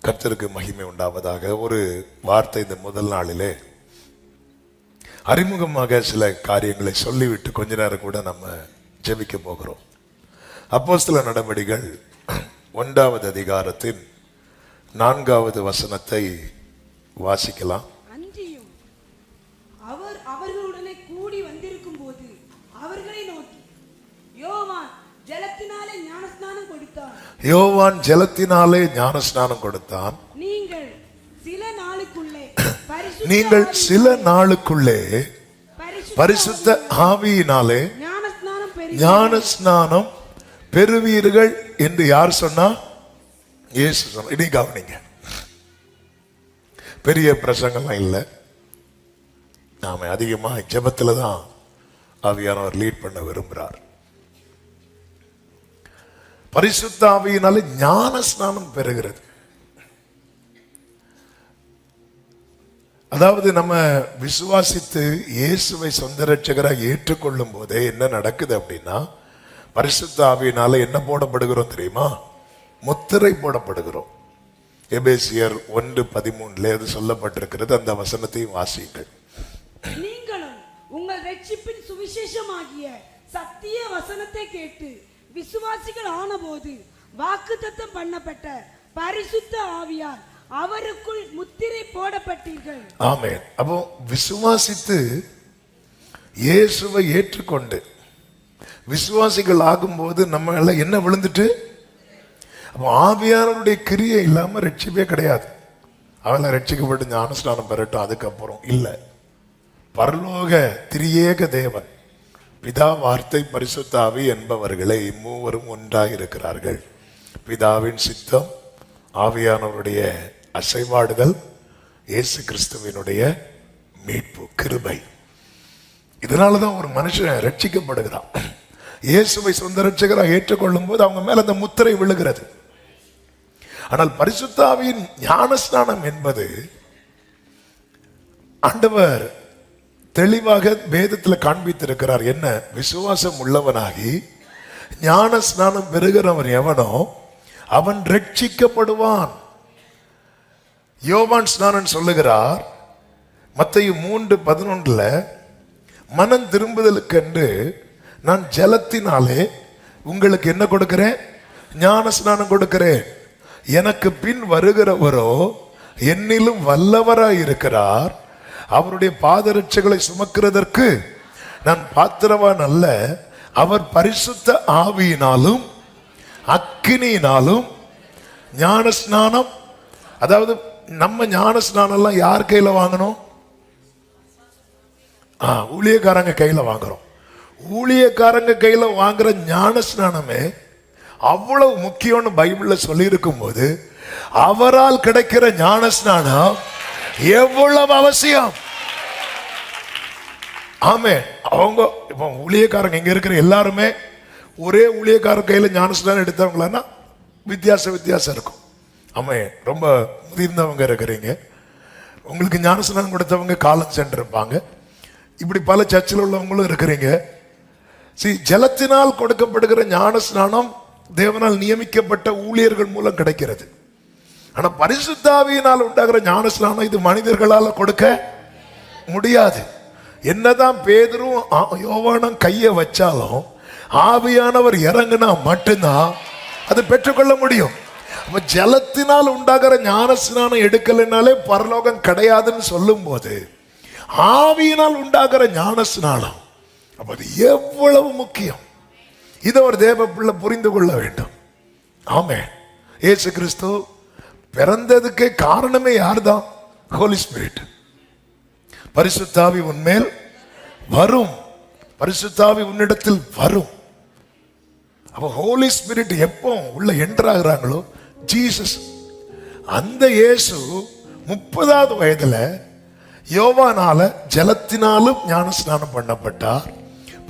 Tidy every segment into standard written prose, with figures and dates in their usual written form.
கர்த்தருக்கு மகிமை உண்டாவதாக. ஒரு வார்த்தை இந்த முதல் நாளிலே அறிமுகமாக சில காரியங்களை சொல்லிவிட்டு கொஞ்ச நேரம் கூட நம்ம ஜெபிக்க போகிறோம். அப்போஸ்தலர் நடபடிகள் 1வது அதிகாரத்தின் 4வது வசனத்தை வாசிக்கலாம். அன்றியும் அவர் அவர்களுடனே கூடி வந்திருக்கும் போது அவர்களை நோக்கி, யோவான் ஜலத்தினாலே ஞானஸ்நானம் கொடுத்தான். நீங்கள் சில நாளுக்குள்ளே பரிசுத்த ஆவியினாலே ஞானஸ்நானம் பெறுவீர்கள் என்று யார் சொன்னா? இயேசு சொன்ன. இனி கவனிங்க, பெரிய பிரசங்கம்லாம் இல்லை. நாம அதிகமா ஜெபத்துல தான் ஆவியானவர் லீட் பண்ண விரும்புகிறார். பரிசுத்த ஆவியினாலே ஞான ஸ்நானம் பெறுகிறது. அதாவது நம்ம விசுவாசித்து இயேசுவை சொந்த ரட்சகராக ஏற்றுக்கொள்ளும் போதே என்ன நடக்குது அப்படின்னா, பரிசுத்த ஆவியினால என்ன போடப்படுகிறோம் தெரியுமா? முத்திரை போடப்படுகிறோம். எபேசியர் 1:13 அது சொல்லப்பட்டிருக்கிறது. அந்த வசனத்தையும் வாசியுங்கள். நீங்களும் உங்கள் ரட்சிப்பின் சுவிசேஷமாகிய சத்திய வசனத்தை கேட்டு விசுவாசிகள் ஆனபோது வாக்குத்தத்தம் பண்ணப்பட்ட பரிசுத்த ஆவியால் அவருக்குள் முத்திரை போடப்பட்டீர்கள். ஆமென். அப்போ விசுவாசித்து இயேசுவை ஏற்றுக்கொண்டு விசுவாசிகள் ஆகும்போது நம்ம எல்லாம் என்ன விழுந்துட்டு, அப்போ ஆவியானவருடைய கிரியை இல்லாம ரட்சிப்பே கிடையாது. அவளை ரட்சிக்கப்பட்டு ஞானஸ்நானம் பெறட்டும், அதுக்கப்புறம் இல்லை. பரலோக திரியேக தேவன் பிதா, வார்த்தை, பரிசுத்த ஆவி என்பவர்களை மூவரும் ஒன்றாக இருக்கிறார்கள். பிதாவின் சித்தம், ஆவியானவருடைய அசைவாடுதல், இயேசு கிறிஸ்துவினுடைய மீட்பு, கிருபை. இதனாலதான் ஒரு மனுஷன் ரட்சிக்கப்படுகிறான். இயேசுவை சொந்த ரட்சகராக ஏற்றுக்கொள்ளும் போது அவங்க மேல அந்த முத்திரை விழுகிறது. ஆனால் பரிசுத்த ஆவியின் ஞானஸ்நானம் என்பது ஆண்டவர் தெளிவாக வேதத்தில் காண்பித்திருக்கிறார். என்ன? விசுவாசம் உள்ளவனாகி ஞான ஸ்நானம் பெறுகிறவன் எவனோ அவன் ரட்சிக்கப்படுவான். யோவான் ஸ்நானன் சொல்லுகிறார் மத்தேயு 3:11, மனம் திரும்புதலுக்கென்று நான் ஜலத்தினாலே உங்களுக்கு என்ன கொடுக்கிறேன்? ஞான ஸ்நானம் கொடுக்கிறேன். எனக்கு பின் வருகிறவரோ என்னிலும் வல்லவராய் இருக்கிறார். அவருடைய பாதரட்சைகளை சுமக்கிறதற்கு நான் பாத்திரவான் அல்ல. அவர் பரிசுத்த ஆவியினாலும் அக்கினியினாலும் ஞான ஸ்நானம். அதாவது நம்ம ஞான ஸ்நானம் எல்லாம் யார் கையில வாங்கணும்? ஊழியக்காரங்க கையில வாங்குறோம். ஊழியக்காரங்க கையில வாங்குற ஞான ஸ்நானமே அவ்வளவு முக்கியம்னு பைபிள்ல சொல்லி இருக்கும் போது அவரால் கிடைக்கிற ஞான ஸ்நானம் எவ்வளவு அவசியம். ஆமே. அவங்க இப்போ ஊழியக்காரங்க இங்க இருக்கிற எல்லாருமே ஒரே ஊழியக்கார கையில ஞானஸ்நானம் எடுத்தவங்களா? வித்தியாசம் இருக்கும். ஆமே. ரொம்ப முதிர்ந்தவங்க இருக்கிறீங்க, உங்களுக்கு ஞானஸ்நானம் கொடுத்தவங்க காலம் சென்றிருப்பாங்க. இப்படி பல சர்ச்சில் உள்ளவங்களும் இருக்கிறீங்க. ஜலத்தினால் கொடுக்கப்படுகிற ஞானஸ்நானம் தேவனால் நியமிக்கப்பட்ட ஊழியர்கள் மூலம் கிடைக்கிறது. ஆனா பரிசுத்த ஆவியினால் உண்டாகிற ஞானஸ்நானம் இது மனிதர்களால கொடுக்க முடியாது. என்னதான் பேதுரும் யோவானும் கையை வச்சாலும் ஆவியானவர் இறங்குனா மட்டும்தான் அது பெற்றுக்கொள்ள முடியும். அப்ப ஜலத்தினால் உண்டாகிற ஞானஸ்நானம் எடுக்கலைனாலே பரலோகம் கிடையாதுன்னு சொல்லும் போது ஆவியினால் உண்டாகிற ஞானஸ்நானம் அப்ப அது எவ்வளவு முக்கியம். இதை ஒரு தேவ பிள்ளை புரிந்து கொள்ள வேண்டும். ஆமே. இயேசு கிறிஸ்து பிறந்ததுக்கே காரணமே யார்தான்? ஹோலி ஸ்பிரிட். பரிசுத்த ஆவி உன்மேல் வரும், பரிசுத்த ஆவி உன்னிடத்தில் வரும். அப்ப ஹோலி ஸ்பிரிட் எப்போ உள்ள என்ட்ராகிறாங்களோ ஜீசஸ், அந்த இயேசு 30வது வயதுல யோவானால ஜலத்தினாலும் ஞான ஸ்நானம் பண்ணப்பட்டார்.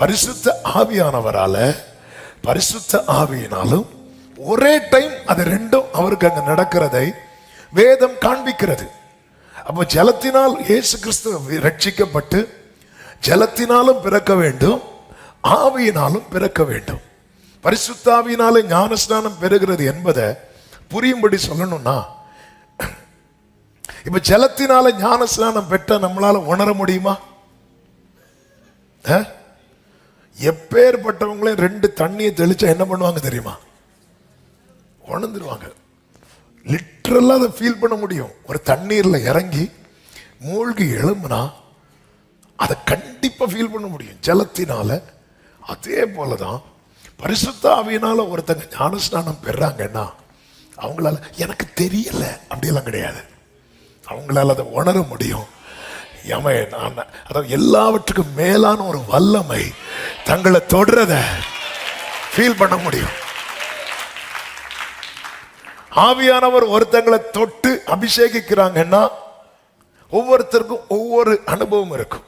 பரிசுத்த ஆவியானவரால பரிசுத்த ஆவியினாலும் ஒரே டைம் அது ரெண்டும் அவருக்கு அங்க நடக்கிறதை வேதம் காண்பிக்கிறது. அப்போ ஜலத்தினால் இயேசு கிறிஸ்து ரட்சிக்கப்பட்டு ஜலத்தினாலும் பிறக்க வேண்டும், ஆவியினாலும் பிறக்க வேண்டும். பரிசுத்த ஆவியினாலே ஞானஸ்நானம் பெறுகிறது என்பதை புரியும்படி சொல்லணும்னா இப்ப ஜலத்தினால ஞானஸ்நானம் பெற்ற நம்மளால உணர முடியுமா? எப்பேற்பட்டவங்களே 2 தண்ணியை தெளிச்சா என்ன பண்ணுவாங்க தெரியுமா? உணர்ந்துருவாங்க. லிட்டரலா அதை ஃபீல் பண்ண முடியும். ஒரு தண்ணீர்ல இறங்கி மூழ்கி எழும்புனா அதை கண்டிப்பா ஃபீல் பண்ண முடியும் ஜலத்தினால. அதே போலதான் பரிசுத்த ஆவியினால ஒருத்தங்க ஞானஸ்நானம் பெறாங்கன்னா அவங்களால எனக்கு தெரியல அப்படியெல்லாம் கிடையாது, அவங்களால அதை உணர முடியும். அதாவது எல்லாவற்றுக்கும் மேலான ஒரு வல்லமை தங்களை தொடரத ஃபீல் பண்ண முடியும். ஆவியானவர் ஒருத்தங்களை தொட்டு அபிஷேகிக்கிறாங்கன்னா ஒவ்வொருத்தருக்கும் ஒவ்வொரு அனுபவம் இருக்கும்.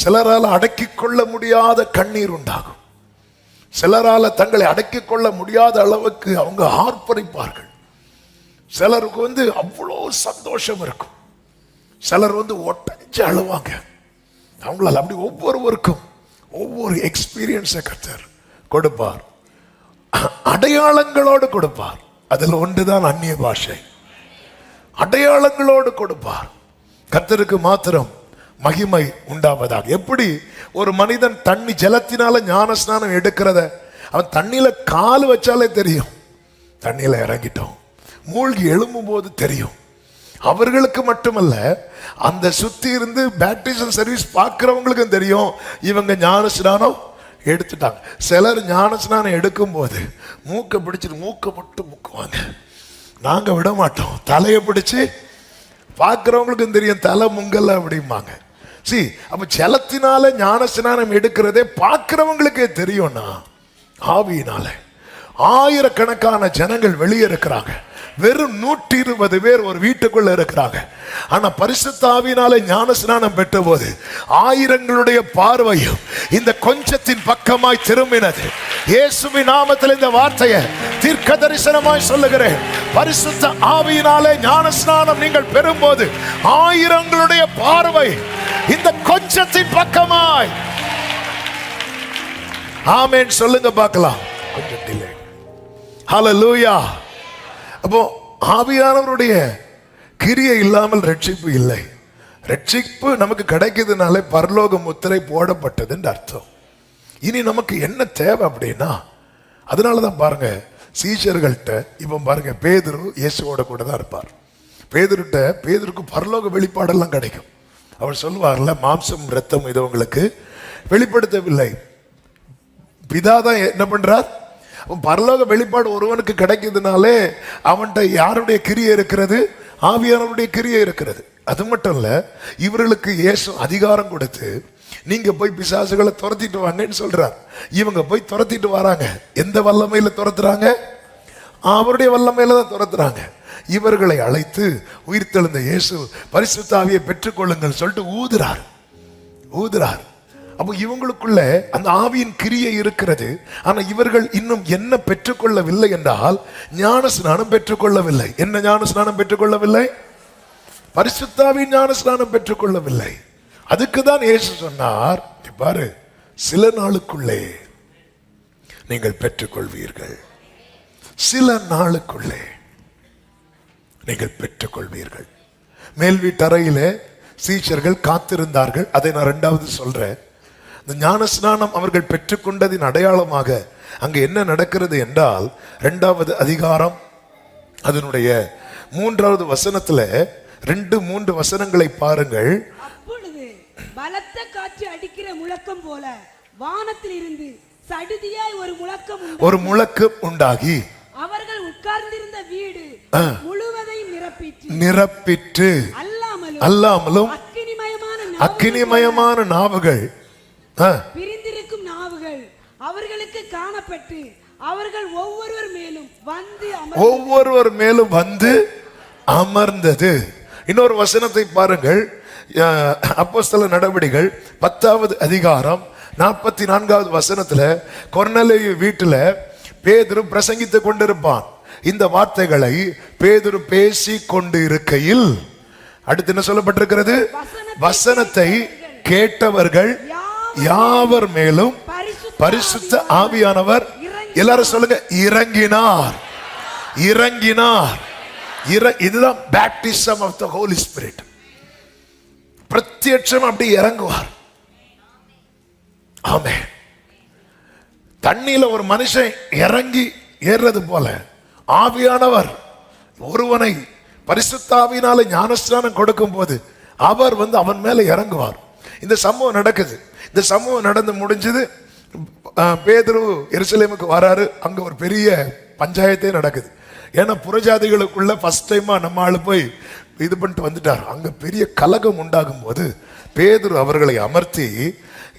சிலரால் அடக்கிக் கொள்ள முடியாத கண்ணீர் உண்டாகும். சிலரால தங்களை அடக்கிக் கொள்ள முடியாத அளவுக்கு அவங்க ஆர்ப்பரிப்பார்கள். சிலருக்கு அவ்வளோ சந்தோஷம் இருக்கும். சிலர் ஒட்டஞ்சு அழுவாங்க. அவங்களால அப்படி ஒவ்வொருவருக்கும் ஒவ்வொரு எக்ஸ்பீரியன்ஸை கர்த்தர் கொடுப்பார். அடையாளங்களோடு கொடுப்பார். அதில் ஒன்றுதான் அந்நிய பாஷை. அடையாளங்களோடு கொடுப்பார். கர்த்தருக்கு மாத்திரம் மகிமை உண்டாவதாக. எப்படி ஒரு மனிதன் தண்ணி ஜலத்தினால ஞானஸ்நானம் எடுக்கிறத அவன் தண்ணியில கால் வச்சாலே தெரியும், தண்ணியில இறங்கிட்டோம். மூழ்கி எழும்பும் போது தெரியும். அவர்களுக்கு மட்டுமல்ல, அந்த சுத்தி இருந்து பேப்டிசம் சர்வீஸ் பார்க்கிறவங்களுக்கும் தெரியும் இவங்க ஞானஸ்நானம் எடுத்துட்டாங்க. சிலர் ஞானஸ்நானம் எடுக்கும் போது மூக்கை பிடிச்சிட்டு மூக்கை மட்டும் முக்குவாங்க. நாங்க விட மாட்டோம், தலையை பிடிச்சு பார்க்கிறவங்களுக்கும் தெரியும் தலை முங்கல்ல அப்படிம்பாங்க. அப்ப ஜலத்தினால ஞானஸ்நானம் எடுக்கிறதே பார்க்கிறவங்களுக்கே தெரியும்னா ஆவியினால. ஆயிரக்கணக்கான ஜனங்கள் வெளியே இருக்கிறாங்க, வெறும் 120 பேர் ஒரு வீட்டுக்குள்ள இருக்கிறாங்க. ஆனா பரிசுத்த ஆவியினாலே ஞானஸ்நானம் பெற்ற போது ஆயிரங்களுடைய பார்வையும் இந்த கொஞ்சத்தின் பக்கமாய் திரும்பினது. இயேசுவின் நாமத்தில் இந்த வார்த்தையை தீர்க்க தரிசனமாய் சொல்லுகிறேன். பரிசுத்த ஆவியினாலே ஞானஸ்நானம் நீங்கள் பெறும்போது ஆயிரங்களுடைய பார்வை இந்த கொஞ்சத்தின் பக்கமாய். ஆமென் சொல்லுங்க பார்க்கலாம். கொஞ்சம் டிலே. ஹல்லேலூயா. அப்போ ஆவியானவருடைய கிரியை இல்லாமல் ரட்சிப்பு இல்லை. ரட்சிப்பு நமக்கு கிடைக்குதுனாலே பரலோக முத்திரை போடப்பட்டதுன்னு அர்த்தம். இனி நமக்கு என்ன தேவை அப்படின்னா, அதனாலதான் பாருங்க சீஷர்கள்ட்ட இப்ப பாருங்க பேதுரு இயேசுவோட கூட தான் இருப்பார். பேதுருக்கு பரலோக வெளிப்பாடெல்லாம் கிடைக்கும். அவர் சொல்லுவார்ல, மாம்சம் இரத்தம் இது உங்களுக்கு வெளிப்படுத்தவில்லை, பிதாதான் என்ன பண்றார். பரலோக வெளிப்பாடு ஒருவனுக்கு கிடைக்குதுனாலே அவன்கிட்ட யாருடைய கிரியை இருக்கிறது? ஆவியானவருடைய கிரியை இருக்கிறது. அது மட்டும் இல்ல, இவர்களுக்கு இயேசு அதிகாரம் கொடுத்து நீங்க போய் பிசாசுகளை துரத்திட்டு வாங்கன்னு சொல்றார். இவங்க போய் துரத்திட்டு வராங்க. எந்த வல்லமையில துரத்துறாங்க? அவருடைய வல்லமையில தான் துரத்துறாங்க. இவர்களை அழைத்து உயிர்த்தெழுந்த இயேசு பரிசுத்த ஆவியை பெற்றுக்கொள்ளுங்கள் சொல்லிட்டு ஊதுறார். அப்போ இவங்களுக்குள்ள அந்த ஆவியின் கிரியை இருக்கிறது. ஆனா இவர்கள் இன்னும் என்ன பெற்றுக்கொள்ளவில்லை என்றால் ஞானஸ்நானம் பெற்றுக்கொள்ளவில்லை. என்ன ஞானஸ்நானம் பெற்றுக்கொள்ளவில்லை? பரிசுத்த ஆவியின் ஞானஸ்நானம் பெற்றுக்கொள்ளவில்லை. அதுக்கு தான் இயேசு சொன்னார், பாரு சில நாளுக்குள்ளே நீங்கள் பெற்றுக்கொள்வீர்கள், சில நாளுக்குள்ளே நீங்கள் பெற்றுக்கொள்வீர்கள். மேல் வீட்டறையிலே சீஷர்கள் காத்திருந்தார்கள். அதை நான் 2வது சொல்றேன். இந்த ஞானஸ்நானம் அவர்கள் பெற்றுக்கொண்டதின் அடையாளமாக அங்க என்ன நடக்கிறது என்றால் 2வது அதிகாரம் அதனுடைய 3வது வசனத்துல 2-3 வசனங்களை பாருங்கள். அப்பொழுது பலத்த காற்று அடிக்கிற முழக்கம் போல வானத்தில் இருந்து சடுதியாய் ஒரு முழக்கம் உண்டாகி அவர்கள் உட்கார்ந்திருந்த வீடு முழுவதையும் நிரப்பிற்று. அல்லாமலும் அக்கினிமயமான நாவுகள் பிரிந்திருக்கும் நாவுகள் அவர்களுக்கு காணப்பட்டு அவர்கள் ஒவ்வொருவர் மேலும் வந்து அமர்ந்தது. இன்னொரு வசனத்தை பாருங்கள். அப்போஸ்தலர் நடவடிக்கைகள் 10வது அதிகாரம் 44வது வசனத்துல கொர்நேலியு வீட்டுல பேதுரு பிரசங்கித்துக் கொண்டிருப்பான். இந்த வார்த்தைகளை பேதுரு பேசி கொண்டு இருக்கையில் அடுத்து என்ன சொல்லப்பட்டிருக்கிறது? வசனத்தை கேட்டவர்கள் யாவர் மேலும் பரிசுத்த ஆவியானவர், எல்லாரும் சொல்லுங்க, இறங்கினார். இதுதான் baptism of the Holy Spirit. பிரத்யட்சம் அப்படி இறங்குவார். ஆமென். தண்ணியில ஒரு மனுஷன் இறங்கி ஏறுறது போல ஆவியானவர் ஒருவனை பரிசுத்த ஆவியினால ஞானஸ்நானம் கொடுக்கும் போது அவர் அவன் மேல இறங்குவார். இந்த சம்பவம் நடக்குது. இந்த சம்பவம் நடந்து முடிஞ்சது. பேதுரு எருசலேமுக்கு வராரு. அங்க ஒரு பெரிய பஞ்சாயத்தே நடக்குது. ஏன்னா புறஜாதிகளுக்குள்ள ஃபர்ஸ்ட் டைமா நம்ம ஆளு போய் இது பண்ணிட்டு வந்துட்டார். அங்க பெரிய கலகம் உண்டாகும் போது பேதுரு அவர்களை அமர்த்தி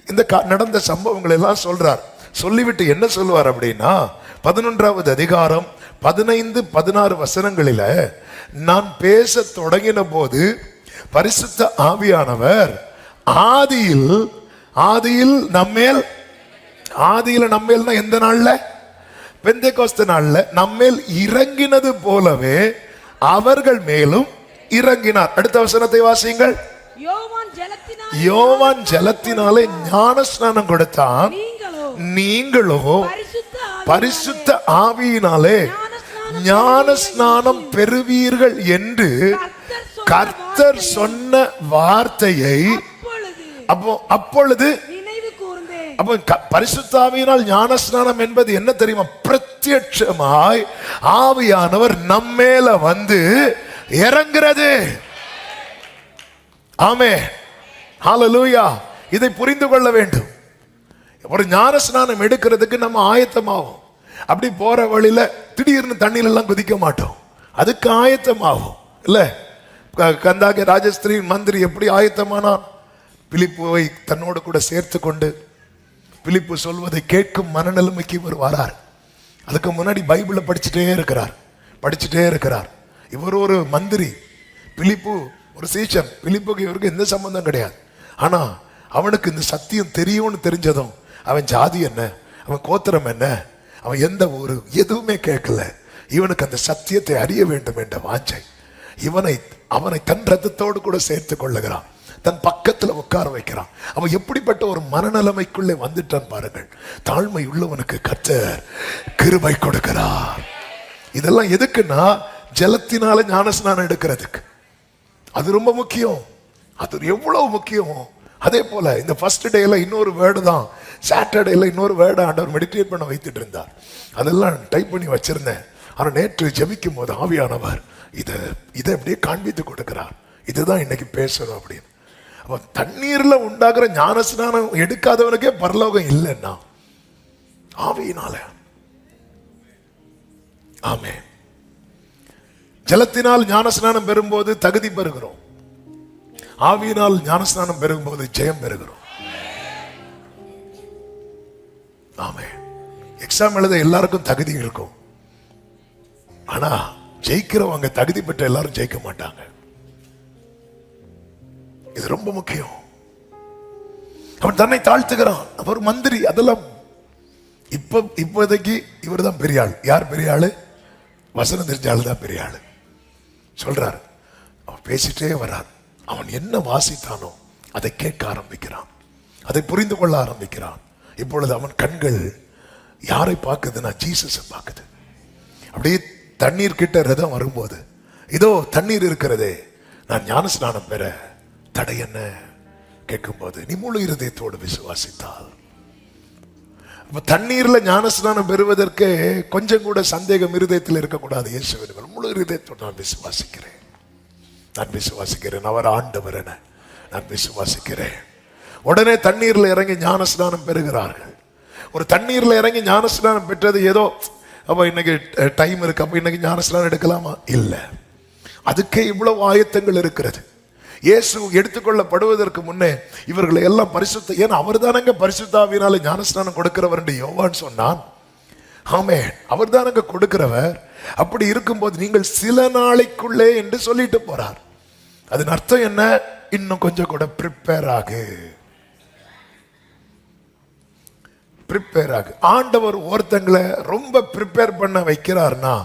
இந்த நடந்த சம்பவங்கள் எல்லாம் சொல்றார். சொல்லிவிட்டு என்ன சொல்லுவார் அப்படின்னா, 11வது அதிகாரம் 15, 16 வசனங்களில நான் பேச தொடங்கின போது பரிசுத்த ஆவியானவர் ஆதியில் நம்மேல்னா எந்த நாள்ல? பெந்தேகோஸ்து நாள்ல நம்மேல் இறங்கினது போலவே அவர்கள் மேலும் இறங்கினார். அடுத்த வசனத்தை வாசியுங்கள். யோவான் ஜலத்தினாலே ஞானஸ்நானம் கொடுத்தான், நீங்களோ பரிசுத்த ஆவியினாலே ஞானஸ்நானம் பெறுவீர்கள் என்று கர்த்தர் சொன்ன வார்த்தையை அப்பொழுது பரிசுத்த ஆவியினால் ஞானஸ்நானம் என்பது என்ன தெரியுமா? பிரத்யட்சமாய் ஆவியானவர் நம்மேல இறங்குறது. ஆமென், ஹல்லேலூயா. இதை புரிந்து கொள்ள வேண்டும். ஒரு ஞானஸ்நானம் எடுக்கிறதுக்கு நம்ம ஆயத்தமாகும். அப்படி போற வழியில திடீர்னு தண்ணியில எல்லாம் குதிக்க மாட்டோம். அதுக்கு ஆயத்தமாகும் இல்ல? கந்தாகி ராஜஸ்திரி மந்திரி எப்படி ஆயத்தமானான்? பிலிப்புவை தன்னோடு கூட சேர்த்து கொண்டு பிலிப்பு சொல்வதை கேட்கும் மனநிலைமைக்கு இவர் வரார். அதுக்கு முன்னாடி பைபிளை படிச்சுட்டே இருக்கிறார். இவர் ஒரு மந்திரி, பிலிப்பு ஒரு சீஷன். பிலிப்புக்கு இவருக்கு எந்த சம்பந்தம் கிடையாது. ஆனா அவனுக்கு இந்த சத்தியம் தெரியும்னு தெரிஞ்சதும் அவன் ஜாதி என்ன, அவன் கோத்திரம் என்ன, அவன் எந்த ஊரு, எதுவுமே கேட்கல. இவனுக்கு அந்த சத்தியத்தை அறிய வேண்டும் என்ற வாஞ்சை அவனை தன் ரத்தத்தோடு கூட சேர்த்து கொள்ளுகிறான். தன் பக்கத்துல உட்கார வைக்கிறான். அவன் எப்படிப்பட்ட ஒரு மனநிலைமைக்குள்ளே வந்துட்டான் பாருங்கள். தாழ்மை உள்ளவனுக்கு கர்த்தர் கிருபை கொடுக்கிறார். இதெல்லாம் எதுக்குன்னா ஜலத்தினால ஞானஸ்நானம் எடுக்கிறதுக்கு. அது ரொம்ப முக்கியம். அது எவ்வளவு முக்கியம். அதே போல இந்த ஃபர்ஸ்ட் டேல இன்னொரு வேர்டு தான், சாட்டர்டேல இன்னொரு வேர்டு ஆண்டவர் மெடிடேட் பண்ண வைத்துட்டு இருந்தார். அதெல்லாம் டைப் பண்ணி வச்சிருந்தேன். ஆனா நேற்று ஜெபிக்கும் போது ஆவியானவர் இதை அப்படியே காண்பித்து கொடுக்கிறார். இதுதான் இன்னைக்கு பேசணும் அப்படின்னு. அப்ப தண்ணீர்ல உண்டாகிற ஞானஸ்நானம் எடுக்காதவனுக்கே பரலோகம் இல்லைன்னா ஆவியினால. ஆமே. ஜலத்தினால் ஞானஸ்நானம் பெறும்போது தகுதி பெறுகிறோம். ஆவியினால் ஞானஸ்நானம் பெறும்போது ஜெயம் பெறுகிறோம். ஆமே. எக்ஸாம் எழுத எல்லாருக்கும் தகுதி இருக்கும். ஆனா ஜெயிக்கிறவங்க தகுதி பெற்ற எல்லாரும் ஜெயிக்க மாட்டாங்க. இது ரொம்ப முக்கியம். அவன் தன்னை தாழ்த்துகிறான். அவர் மந்திரி. அதெல்லாம் இப்போதைக்கு இவர் தான் பெரிய ஆள். யார் பெரிய ஆளு? வசனம் தெரிஞ்ச ஆளு தான் பெரிய ஆளு. சொல்றாரு. அவன் பேசிட்டே வர்றார். அவன் என்ன வாசித்தானோ அதை கேட்க ஆரம்பிக்கிறான், அதை புரிந்து கொள்ள ஆரம்பிக்கிறான். இப்பொழுது அவன் கண்கள் யாரை பார்க்குதுன்னா ஜீசஸை பார்க்குது. அப்படியே தண்ணீர் கிட்ட ரதம் வரும்போது, இதோ தண்ணீர் இருக்கிறதே, நான் ஞானஸ்நானம் பெற தடை என்ன கேட்கும்போது, நீ முழு இருதயத்தோடு விசுவாசித்தால். தண்ணீர்ல ஞானஸ்நானம் பெறுவதற்கு கொஞ்சம் கூட சந்தேகம் இருதயத்தில் இருக்கக்கூடாது. இயேசுவின் முழு இருதயத்தோடு நான் விசுவாசிக்கிறேன், அவர் ஆண்டவர் என நான் விசுவாசிக்கிறேன். உடனே தண்ணீர்ல இறங்கி ஞானஸ்நானம் பெறுகிறார்கள். ஒரு தண்ணீர்ல இறங்கி ஞானஸ்நானம் பெற்றது ஏதோ அப்ப இன்னைக்கு டைம் இருக்கு, அப்ப இன்னைக்கு ஞானஸ்நானம் எடுக்கலாமா? இல்ல. அதுக்கே இவ்வளவு ஆயத்தங்கள் இருக்கிறது. இயேசு எடுத்துக்கொள்ளப்படுவதற்கு முன்னே இவர்களை எல்லாம் பரிசுத்த, ஏன்னா அவர் தானங்க பரிசுத்தாவினால ஞானஸ்நானம் கொடுக்கிறவர் என்று யோவான் சொன்னான். ஆமே, அவர் தானங்க கொடுக்கிறவர். அப்படி இருக்கும்போது நீங்கள் சில நாளைக்குள்ளே என்று சொல்லிட்டு போறார். அதன் அர்த்தம் என்ன? இன்னும் கொஞ்சம் கூட ப்ரிப்பேர் ஆகு. ஆண்டவர் ஒருத்தங்களை ரொம்ப ப்ரிப்பேர் பண்ண வைக்கிறார்னா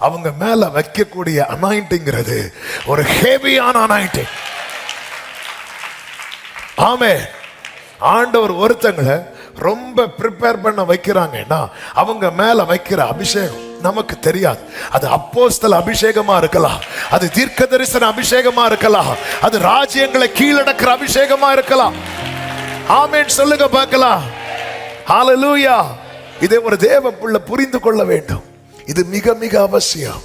அவங்க மேல வைக்கக்கூடிய அனாயிண்டிங்கிறது ஒரு ஹெவியான அனாயிண்டிங். ஆமே. ஆண்டவர் ஒருத்தங்களை ரொம்ப ப்ரிப்பேர் பண்ண வைக்கிறாங்கன்னா அவங்க மேல வைக்கிற அபிஷேகம் நமக்கு தெரியாது. அது அப்போஸ்தல அபிஷேகமா இருக்கலாம், அது தீர்க்க தரிசன அபிஷேகமா இருக்கலாம், அது ராஜ்யங்களை கீழடக்கிற அபிஷேகமா இருக்கலாம். ஆமென் சொல்லுங்க பார்க்கலாம். ஹalleluya. இதை ஒரு தேவ பிள்ளை புரிந்து கொள்ள வேண்டும். இது மிக மிக அவசியம்.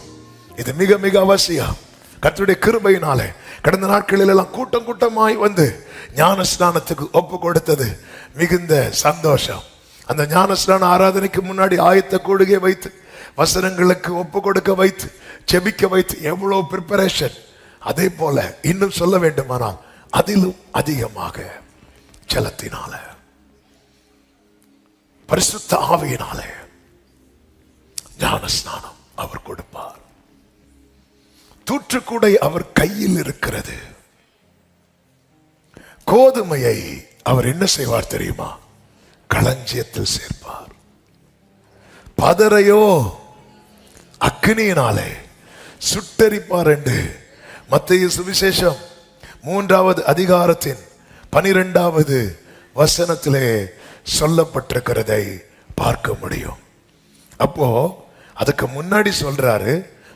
இது மிக மிக அவசியம். கர்த்தருடைய கிருபையினாலே கடந்த நாட்களில் எல்லாம் கூட்டம் கூட்டமாய் வந்து ஞான ஸ்நானத்துக்கு ஒப்பு கொடுத்தது மிகுந்த சந்தோஷம். அந்த ஞான ஸ்நான ஆராதனைக்கு முன்னாடி ஆயத்த கூடுகை வைத்து வசனங்களுக்கு ஒப்பு கொடுக்க வைத்து செபிக்க வைத்து எவ்வளவு ப்ரிப்பரேஷன். அதே போல இன்னும் சொல்ல வேண்டுமானால் அதிலும் அதிகமாக ஜலத்தினால பரிசுத்த ஆவியினாலே ஞான ஸ்நானம் அவர் கொடுப்பார். தூற்றுக்கூடை அவர் கையில் இருக்கிறது. கோதுமையை அவர் என்ன செய்வார் தெரியுமா? களஞ்சியத்தில் சேர்ப்பார். பதரையோ அக்னியினாலே சுட்டரிப்பார் என்று மத்தேயு சுவிசேஷம் 3வது அதிகாரத்தின் 12வது வசனத்திலே சொல்லப்பட்டிருக்கிறதை பார்க்க முடியும். அப்போ அதுக்கு முன்னாடி சொல்றாரு,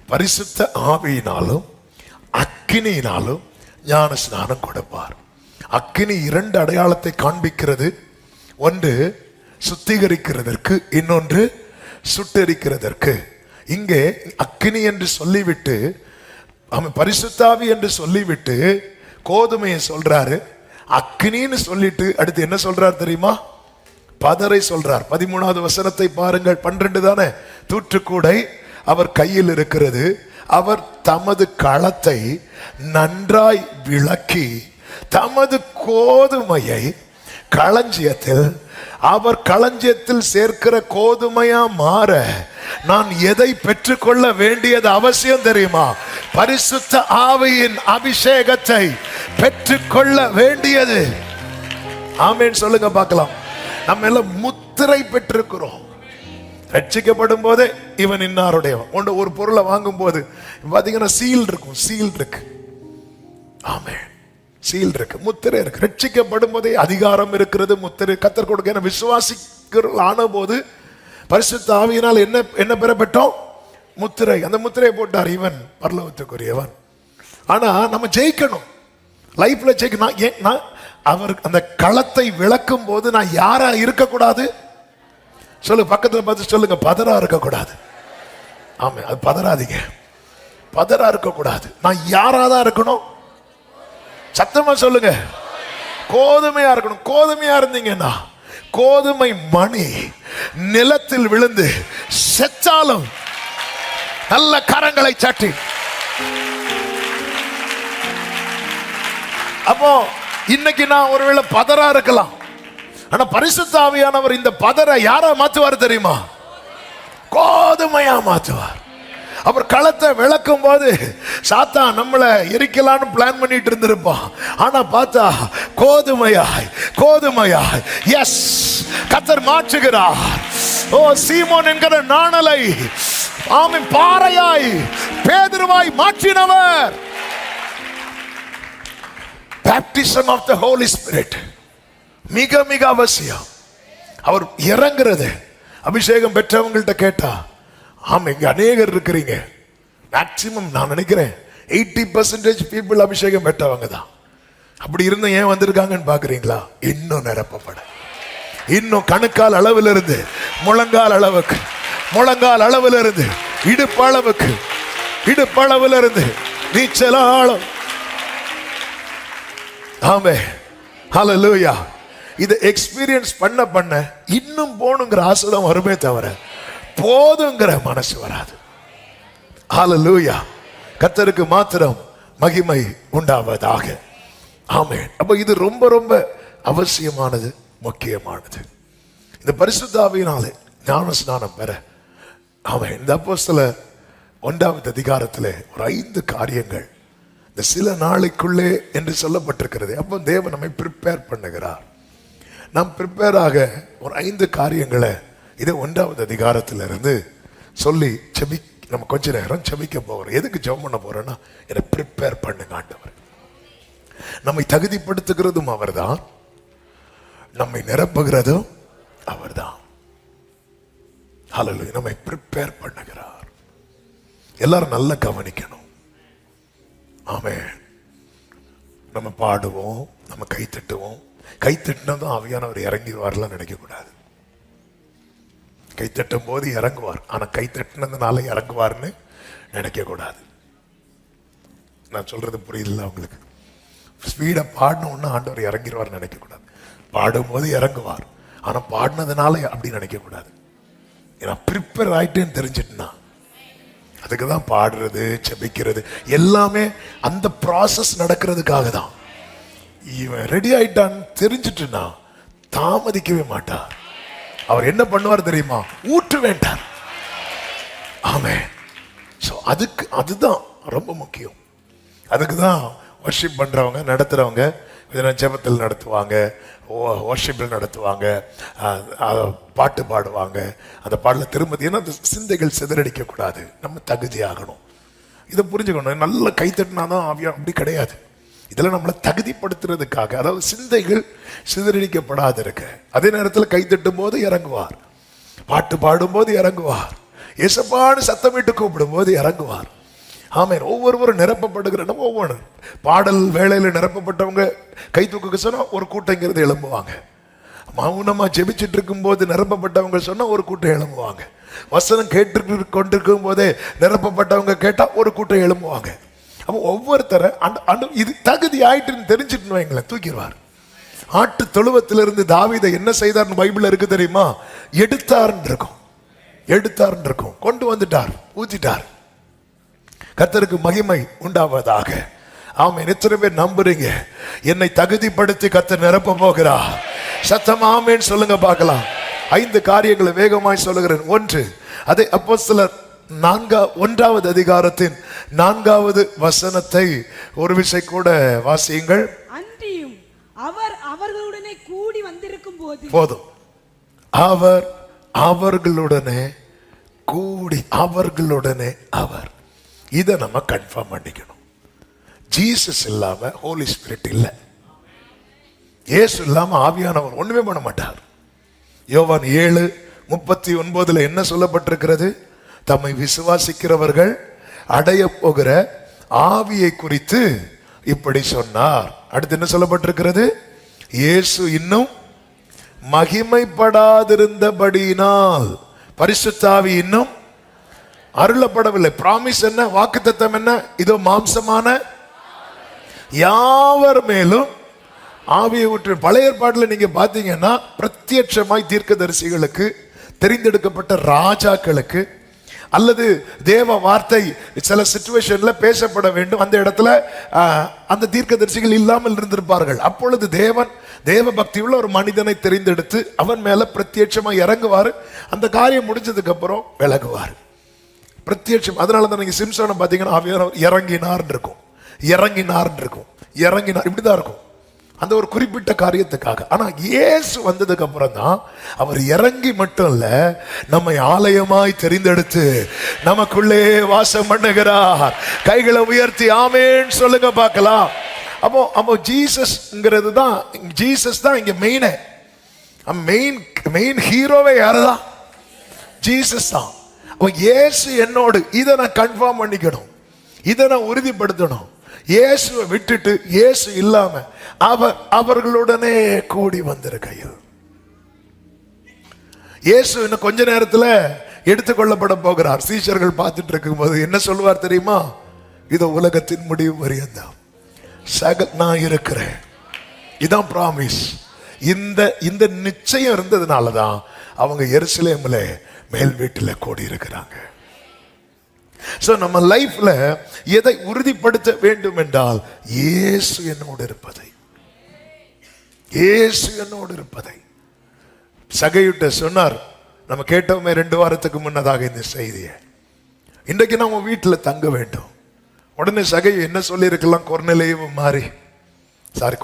பரிசுத்த ஆவியினாலும் அக்கினியினாலும் ஞான ஸ்நானம் கொடுப்பார். அக்கினி 2 அடையாளத்தை காண்பிக்கிறது. ஒன்று சுத்திகரிக்கிறதற்கு, இன்னொன்று சுட்டரிக்கிறதற்கு. இங்கே அக்கினி என்று சொல்லிவிட்டு, அவன் பரிசுத்தாவி என்று சொல்லிவிட்டு கோதுமையை சொல்றாரு. அக்கினின்னு சொல்லிட்டு அடுத்து என்ன சொல்றார் தெரியுமா? பதரை சொல்றார். 13வது வசனத்தை பாருங்கள். 12 தானே? தூற்றுக்கூடை அவர் கையில் இருக்கிறது. அவர் தமது களத்தை நன்றாய் விளக்கி தமது கோதுமையை களஞ்சியத்தில், அவர் களஞ்சியத்தில் சேர்க்கிற கோதுமையா மாற நான் எதை பெற்றுக்கொள்ள வேண்டியது அவசியம் தெரியுமா? பரிசுத்த ஆவியின் அபிஷேகத்தை பெற்றுக்கொள்ள வேண்டியது. ஆமென் சொல்லுங்க பார்க்கலாம். நம்ம எல்லாம் முத்திரை பெற்றிருக்கிறோம். ரட்சிக்கப்படும் போதே இவன் இன்னாருடையவன். ஒரு பொருளை வாங்கும் போது பாத்தீங்கன்னா சீல் இருக்கும், சீல் இருக்கு. ஆமென், சீல் இருக்கு, முத்திரை இருக்கு. ரட்சிக்கப்படும் போதே அதிகாரம் இருக்கிறது, முத்திரை கத்தர் கொடுக்க. விசுவாசிக்கிற ஆன போது பரிசுத்த ஆவியினால் என்ன என்ன பெறப்பட்டோம்? முத்திரை. அந்த முத்திரையை போட்டார், இவன் பரலோகத்துக்குரியவன். ஆனா நம்ம ஜெயிக்கணும், லைஃப்ல ஜெயிக்கணும். அவர் அந்த களத்தை விளக்கும் போது நான் யாரா இருக்கக்கூடாது? சொல்லு, பக்கத்துல பார்த்து சொல்லுங்க, பதரா இருக்கக்கூடாது. ஆமா, அது பதறாதீங்க, பதரா இருக்கக்கூடாது. நான் யாராதான் இருக்கணும்? சத்தமா சொல்லுங்க, கோதுமையா இருக்கணும். கோதுமையா இருந்தீங்கன்னா கோதுமை மணி நிலத்தில் விழுந்து செத்தாலும் நல்ல கரங்களை சாட்டி. அப்போ இன்னைக்கு நான் ஒருவேளை பதரா இருக்கலாம், ஆனா பரிசுத்த ஆவியானவர் இந்த பதரை யாரா மாத்துவார் தெரியுமா? கோதுமையா மாத்துவார். அவர் களத்தை விளக்கும் போது சாத்தான் நம்மளை எரிக்கலான்னு பிளான் பண்ணிட்டு இருந்திருப்பான். ஆனா பார்த்தா கோதுமையாய், கோதுமையாய், எஸ், கர்த்தர் மாற்றுகிறார். ஓ, சீமோன் என்கிற நாணலை ஆமென் பாறையாய் பேதுருவாய் மாற்றினவர். Baptism of the Holy Spirit மிக மிக அவசியம். அவர் இறங்குறது அபிஷேகம் பெற்றவங்கள்ட்ட கேட்டா, ஆமா, இங்க அநேகர் இருக்கிறீங்க. மேக்சிமம் நான் நினைக்கிறேன் 80% பீப்புள் அபிஷேகம் பெற்றவங்க தான். அப்படி இருந்த ஏன் வந்திருக்காங்கன்னு பாக்குறீங்களா? இன்னும் நிரப்பப்பட, இன்னும் கணுக்கால் அளவில் இருந்து முழங்கால் அளவுக்கு, முழங்கால் அளவில் இருந்து இடுப்பளவுக்கு, இடுப்பளவில் இருந்து நீச்சல் ஆழம். ஆமே, ஹல்லேலூயா. இதை எக்ஸ்பீரியன்ஸ் பண்ண பண்ண இன்னும் போகணுங்கிற ஆசை தான் வருமே தவிர போதுங்கிற மனசு வராது. ஹல்லேலூயா. கர்த்தருக்கு மாத்திரம் மகிமை உண்டாவதாக. ஆமென். அப்ப இது ரொம்ப ரொம்ப அவசியமானது, முக்கியமானது. இந்த பரிசுத்த ஆவியினாலே ஞான ஸ்நானம் பெற, ஆமென், இந்த அப்போஸ்தலர் 1வது அதிகாரத்திலே ஒரு 5 காரியங்கள் இந்த சில நாளைக்குள்ளே என்று சொல்லப்பட்டிருக்கிறது. அப்போ தேவன் நம்மை ப்ரிப்பேர் பண்ணுகிறார். நாம் ப்ரிப்பேர் ஆக ஒரு 5 காரியங்களை இதை 1வது அதிகாரத்திலிருந்து சொல்லி நம்ம கொஞ்ச நேரம் செபிக்க போகிறோம். எதுக்கு ஜெபம் பண்ண போறோம்னா, என்னை ப்ரிப்பேர் பண்ணுங்க ஆண்டவர். நம்மை தகுதிப்படுத்துகிறதும் அவர்தான், நம்மை நிரப்புகிறதும் அவர்தான். ஹல்லேலூயா. நம்மை ப்ரிப்பேர் பண்ணுகிறார். எல்லாரும் நல்லா கவனிக்கணும். ஆமென். நம்ம பாடுவோம், நம்ம கை தட்டுவோம். கை தட்டினதும் ஆவியானவர் இறங்கிடுவார்லாம் நினைக்க கூடாது. கை தட்டும் போது இறங்குவார், ஆனா கை தட்டினதுனால இறங்குவார்னு நினைக்க கூடாது. நான் சொல்றது புரியுதுல்ல உங்களுக்கு? ஸ்பீடா பாடணும்னா ஆண்டவர் இறங்கிடுவார் நினைக்க கூடாது. பாடும்போது இறங்குவார், ஆனா பாடினதுனால அப்படி நினைக்க கூடாது. ஏன்னா ப்ரிப்பேர் ஆயிட்டேன்னு தெரிஞ்சிட்டுனா, அதுக்கு தான் பாடுறது, செபிக்கிறது எல்லாமே அந்த ப்ராசஸ் நடக்கிறதுக்காக தான். இவன் ரெடி ஆயிட்டான்னு தெரிஞ்சிட்டுனா தாமதிக்கவே மாட்டார். அவர் என்ன பண்ணுவார் தெரியுமா? ஊற்ற வேண்டார். ஆமென். சோ அதுதான் ரொம்ப முக்கியம். அதுக்கு தான் வர்ஷிப் பண்றவங்க, நடத்துறவங்க ஜெபத்தில் நடத்துவாங்க, வர்ஷிப்பில் நடத்துவாங்க, பாட்டு பாடுவாங்க. அந்த பாடல திரும்ப, ஏன்னா அந்த சிந்தைகள் சிதறடிக்க கூடாது, நம்ம தகுதியாகணும். இதை புரிஞ்சுக்கணும். நல்ல கைத்தட்டினாதான் ஆவியா, அப்படி கிடையாது. இதெல்லாம் நம்மளை தகுதிப்படுத்துறதுக்காக, அதாவது சிந்தைகள் சிதறடிக்கப்படாது இருக்க. அதே நேரத்தில் கைத்தட்டும் போது இறங்குவார், பாட்டு பாடும் போது இறங்குவார், இயேசுப்பான்னு சத்தமிட்டு கூப்பிடும் போது இறங்குவார். ஆமென். ஒவ்வொருவரும் நிரப்பப்படுகிற ஒவ்வொரு பாடல் வேளையில நிரப்பப்பட்டவங்க கை தூக்க சொன்னா ஒரு கூட்டங்கிறது எழும்புவாங்க. மௌனமா ஜெபிச்சுட்டு இருக்கும் போது நிரப்பப்பட்டவங்க சொன்னா ஒரு கூட்டம் எழும்புவாங்க. வசனம் கேட்டு கொண்டிருக்கும் போதே நிரப்பப்பட்டவங்க கேட்டா ஒரு கூட்டம் எழும்புவாங்க. அப்போ ஒவ்வொருத்தர இது தகுதி ஆயிட்டுன்னு தெரிஞ்சுட்டு வைங்களேன், தூக்கிடுவார். ஆட்டு தொழுவத்திலிருந்து தாவீதை என்ன செய்தார்னு பைபிள்ல இருக்கு தெரியுமா? எடுத்தார்ன்னு இருக்கும், எடுத்தார்ன்னு இருக்கும், கொண்டு வந்துட்டார், ஊத்திட்டார். கர்த்தருக்கு மகிமை உண்டாவதாக. ஆமென். எத்தனை பேர் நம்புறீங்க என்னை தகுதிப்படுத்தி கர்த்தர் நிரப்ப போகிறார்? சத்தம் ஆமென் சொல்லுங்க பார்க்கலாம். 5 காரியங்களை வேகமாய் சொல்லுகிறேன். 1, அதை அப்போஸ்தலர் 1வது அதிகாரத்தின் 4வது வசனத்தை ஒரு விசை கூட வாசியுங்கள். அன்றியும் அவர் அவர்களுடனே கூடி வந்திருக்கும் போது, போதும். அவர் அவர்களுடனே கூடி, அவர்களுடனே அவர். இதை நம்ம கன்ஃபார்ம் பண்ணிக்கணும். ஜீசஸ் இல்லாம ஹோலி ஸ்பிரிட் இல்லை. இயேசு இல்லாம ஆவியானவர் ஒண்ணுமே பண்ண மாட்டார். யோவான் 7:39 என்ன சொல்லப்பட்டிருக்கிறது? தம்மை விசுவாசிக்கிறவர்கள் அடைய போகிற ஆவியை குறித்து இப்படி சொன்னார். அடுத்து என்ன சொல்லப்பட்டிருக்கிறது? இயேசு இன்னும் மகிமைப்படாதிருந்தபடியினால் பரிசுத்த ஆவி இன்னும் அருளப்படவில்லை. பிராமிஸ் என்ன? வாக்குத்தத்தம் என்ன? இதோ மாம்சமான யாவர் மேலும் ஆவியை ஊற்று. பழைய ஏற்பாட்டில் நீங்க பாத்தீங்கன்னா பிரத்யட்சமாய் தீர்க்கதரிசிகளுக்கு, தெரிந்தெடுக்கப்பட்ட ராஜாக்களுக்கு, அல்லது தேவ வார்த்தை சில சிச்சுவேஷன்ல பேசப்பட வேண்டும், அந்த இடத்துல அந்த தீர்க்கதரிசிகள் இல்லாமல் இருந்திருப்பார்கள். அப்பொழுது தேவ பக்தி உள்ள ஒரு மனிதனை தெரிந்தெடுத்து அவன் மேல பிரத்யட்சமா இறங்குவாரு. அந்த காரியம் முடிஞ்சதுக்கு அப்புறம் விலகுவார். பிரத்யட்சம். அதனால தான் நீங்க சிம்சோனை பாத்தீங்கன்னா ஆவியானவர் இறங்கினார் இருக்கும், இறங்கினார் இருக்கும், இறங்கினார், இப்படிதான் இருக்கும் அந்த ஒரு குறிப்பிட்ட காரியத்துக்காக. ஆனா இயேசு வந்ததுக்கு அப்புறம் தான் அவர் இறங்கி மட்டும் இல்ல, நம்மை ஆலயமாய் தெரிந்தெடுத்து நமக்குள்ளே வாசம் பண்ணுகிறார். கைகளை உயர்த்தி ஆமென் சொல்லுங்க பார்க்கலாம். அப்போ ஜீசஸ்ங்கிறது தான், ஜீசஸ் தான் இங்க மெயின் ஹீரோவே யாருதான்? ஜீசஸ் தான். அப்போ இயேசு என்னோடு, இதை நான் கன்ஃபார்ம் பண்ணிக்கணும், இதை நான் உறுதிப்படுத்தணும். இயேசுவை விட்டுட்டு இயேசு இல்லாம அவர்களுடனே கூடி வந்திருக்கையில், இயேசு இன்னும் கொஞ்ச நேரத்துல எடுத்துக்கொள்ளப்பட போகிறார். சீஷர்கள் பார்த்துட்டு இருக்கும் போது என்ன சொல்லுவார் தெரியுமா? இதோ உலகத்தின் முடிவு வரையந்தான் நான் இருக்கிறேன். இதான் பிராமிஸ். இந்த நிச்சயம் இருந்ததுனாலதான் அவங்க எருசலேம்ல மேல் வீட்டில் கூடி இருக்கிறாங்க. சோ நம்ம லைஃப்ல எதை உறுதிப்படுத்த வேண்டும் என்றால் இயேசு என்னோடு இருப்பதை, இயேசு என்னோடு இருப்பதை. சகையிட்ட சொன்னார், நம்ம கேட்டோமே 2 வாரத்துக்கு முன்னதாக இந்த செய்தியை, இன்றைக்கு நம்ம வீட்டில் தங்க வேண்டும். உடனே சகை என்ன சொல்லி இருக்கலாம்? கொர்நேலியுவும் மாறி,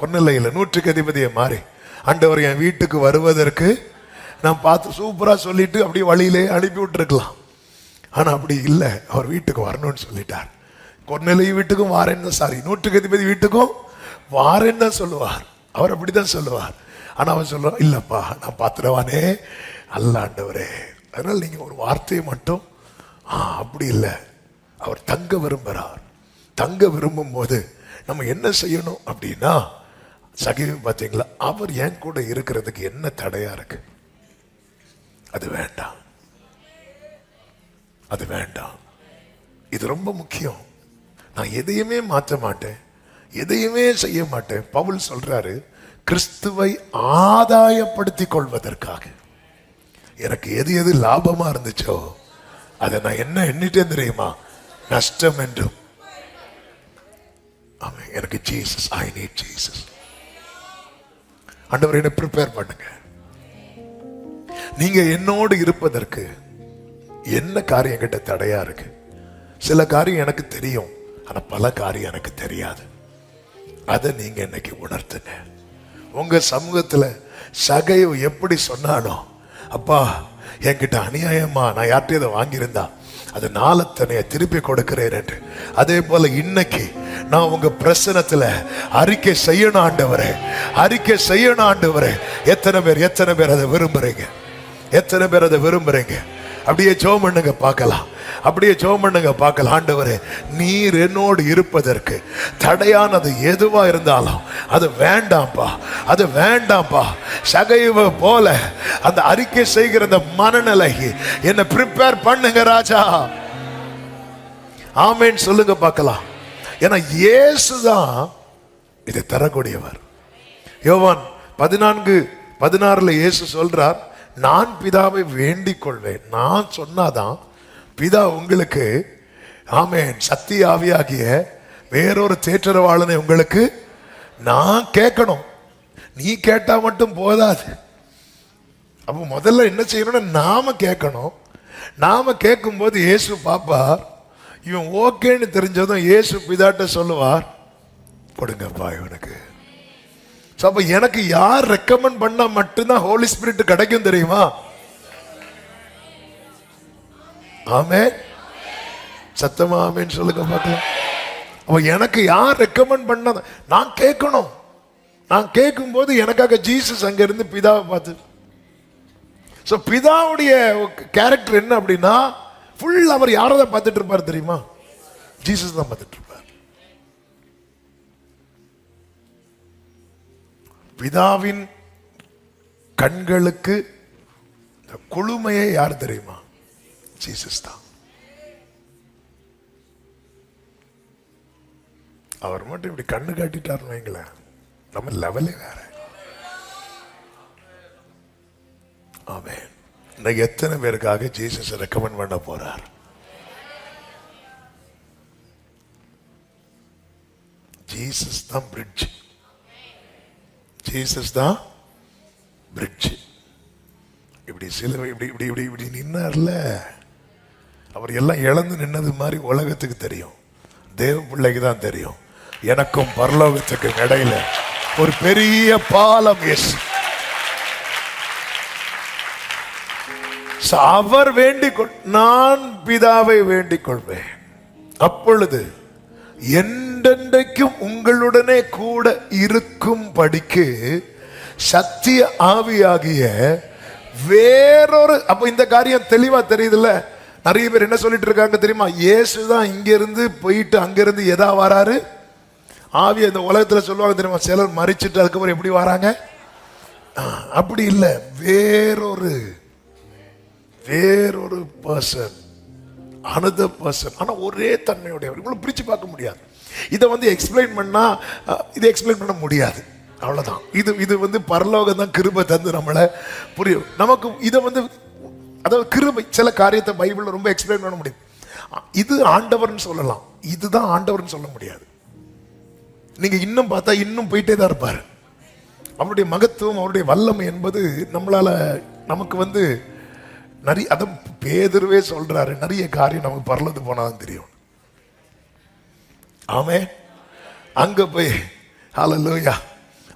கொர்நேலியில 100க்கு அதிபதியை மாறி, ஆண்டவர் என் வீட்டுக்கு வருவதற்கு நான் பார்த்து சூப்பரா சொல்லிட்டு அப்படியே வழியிலே அனுப்பி விட்டுருக்கலாம். ஆனா அப்படி இல்லை, அவர் வீட்டுக்கு வரணும்னு சொல்லிட்டார். கொர்நேலியு வீட்டுக்கும் வாரேன்னு, 100க்கு அதிபதி வீட்டுக்கும் வாரேன்னு தான் சொல்லுவார். அவர் அப்படிதான் சொல்லுவார். ஆனா அவன் சொல்றான், இல்லப்பா நான் பாத்திரவானே அல்ல ஆண்டவரே. அதனால நீங்க ஒரு வார்த்தையை மட்டும் அப்படி இல்லை, அவர் தங்க விரும்புகிறார். தங்க விரும்பும் போது நம்ம என்ன செய்யணும் அப்படின்னா, சகிவு பார்த்தீங்களா, அவர் என் கூட இருக்கிறதுக்கு என்ன தடையா இருக்கு? அது வேண்டாம், அது வேண்டாம். இது ரொம்ப முக்கியம். நான் எதையுமே மாற்ற மாட்டேன், எதையுமே செய்ய மாட்டேன். பவுல் சொல்றாரு, கிறிஸ்துவை ஆதாயப்படுத்திக் கொள்வதற்காக எனக்கு எது எது லாபமா இருந்துச்சோ அதை நான் என்ன எண்ணிட்டேன் தெரியுமா? நஷ்டம் என்றும். ஆமென். எனக்கு ஜீசஸ், ஐ நீட் ஜீசஸ். ஆண்டவர் என்ன ப்ரிப்பேர் பண்ணுங்க. நீங்க என்னோடு இருப்பதற்கு என்ன காரியம் கிட்ட தடையா இருக்கு? சில காரியம் எனக்கு தெரியும், ஆனா பல காரியம் எனக்கு தெரியாது. அதை நீங்க இன்னைக்கு உணர்த்துங்க. உங்க சமூகத்துல சகைவு எப்படி சொன்னாலும், அப்பா என்கிட்ட அநியாயமா நான் யார்கிட்ட இதை வாங்கியிருந்தா அது நாளத்தனைய திருப்பி கொடுக்கிறேன் என்று, அதே போல இன்னைக்கு நான் உங்க பிரசனத்துல அறிக்கை செய்யணும் ஆண்டவரே, அறிக்கை செய்யணும் ஆண்டவரே. எத்தனை பேர் அதை விரும்புறீங்க? எத்தனை பேர் அதை விரும்புறீங்க? அப்படியே ஜெபம் பண்ணுங்க பார்க்கலாம், அப்படியே ஜெபம் பண்ணுங்க பார்க்கலாம். ஆண்டவரே, நீர் என்னோடு இருப்பதற்கு தடையானது எதுவா இருந்தாலும் அது வேண்டாம்ப்பா, அது வேண்டாம்ப்பா. சகைவு போல அந்த அறிக்கை செய்கிற அந்த மனநிலை என்ன ப்ரிப்பேர் பண்ணுங்க ராஜா. ஆமென் சொல்லுங்க பார்க்கலாம். ஏன்னா இயேசுதான் இதை தரக்கூடியவர். யோவான் 14:16 இயேசு சொல்றார், நான் பிதாவை வேண்டிக் கொள்வேன். நான் சொன்னாதான் பிதா உங்களுக்கு, ஆமென், சத்திய ஆவியாகிய வேறொரு தேற்றரவாளனை உங்களுக்கு நான் கேட்கணும். நீ கேட்டா மட்டும் போதாது. அப்போ முதல்ல என்ன செய்யணும்னா நாம கேட்கணும். நாம கேட்கும் போது இயேசு பாப்பார். இவன் ஓகேன்னு தெரிஞ்சதும் இயேசு பிதாட்ட சொல்லுவார், கொடுங்கப்பா இவனுக்கு. அப்ப எனக்கு யார் ரெக்கமெண்ட் பண்ணா மட்டும்தான் ஹோலி ஸ்பிரிட் கிடைக்கும் தெரியுமா? ஆமென். சத்தமா ஆமென் சொல்லுங்க பார்க்கலாம். அப்ப எனக்கு யார் ரெக்கமெண்ட் பண்ண நான் கேட்கணும். நான் கேட்கும் போது எனக்காக ஜீசஸ் அங்க இருந்து பிதாவை பார்த்து, சோ பிதாவுடைய கேரக்டர் என்ன அப்படின்னா, ஃபுல் அவர் யாரதான் பார்த்துட்டு இருப்பார் தெரியுமா? ஜீசஸ் தான் பார்த்துட்டு இருப்பார். பிதாவின் கண்களுக்கு குளுமையே யார் தெரியுமா? ஜீசஸ் தான். அவர் மட்டும் இப்படி கண்ணு காட்டிட்டாருன்னு வைங்களேன், நம்ம லெவலே வேற. ஆமென். இன்னைக்கு எத்தனை பேருக்காக ஜீசஸ் ரெக்கமெண்ட் பண்ண போறார்? ஜீசஸ் தான் பிரிட்ஜ். ஜீசஸ் தான் பிரிட்ஜ். இப்படி சிலுவை இப்படி இப்படி இப்படி இப்படி நின்னார்ல, அவர் எல்லாம் இழந்து நின்னது மாதிரி உலகத்துக்கு தெரியும், தேவ பிள்ளைக்கு தான் தெரியும். எனக்கும் பரலோகத்துக்கு இடையில ஒரு பெரிய பாலம். எஸ், அவர் வேண்டிக் நான் பிதாவை வேண்டிக் கொள்வேன், அப்பொழுது என்றென்றைக்கும் உங்களுடனே கூட இருக்கும் படிக்கு சத்திய ஆவியாகிய வேறொரு. அப்ப இந்த காரியம் தெளிவா தெரியுதுல்ல. நிறைய பேர் என்ன சொல்லிட்டு இருக்காங்க தெரியுமா? இயேசுதான் இங்க இருந்து போயிட்டு அங்கிருந்து எதா வராரு? ஆவிய இந்த உலகத்துல சொல்லுவாங்க தெரியுமா, சிலர் மறிச்சிட்டு அதுக்கப்புறம் எப்படி வராங்க? அப்படி இல்லை, வேறொரு பர்சன், another person. ஆனா ஒரே தன்மையுடையவர். இவ்வளவு பிரிச்சு பார்க்க முடியாது. இதை வந்து எக்ஸ்பிளைன் பண்ணா இதை எக்ஸ்பிளைன் பண்ண முடியாது, அவ்வளவுதான். இது பரலோகம் தான் கிருபை தந்து நம்மளை புரியும். நமக்கு இதை அதாவது கிருபை, சில காரியத்தை பைபிள்ல ரொம்ப எக்ஸ்பிளைன் பண்ண முடியும். இது ஆண்டவர்னு சொல்லலாம், இதுதான் ஆண்டவர்னு சொல்ல முடியாது. நீங்க இன்னும் பார்த்தா இன்னும் போயிட்டே தான் இருப்பாரு. அவருடைய மகத்துவம், அவருடைய வல்லமை என்பது நம்மளால நமக்கு நிறைய, அதை பேதுருவே சொல்றாரு, நிறைய காரியம் நமக்கு பரலது போனாதான் தெரியும். ஆமே, அங்க போய் ஹல்லேலூயா,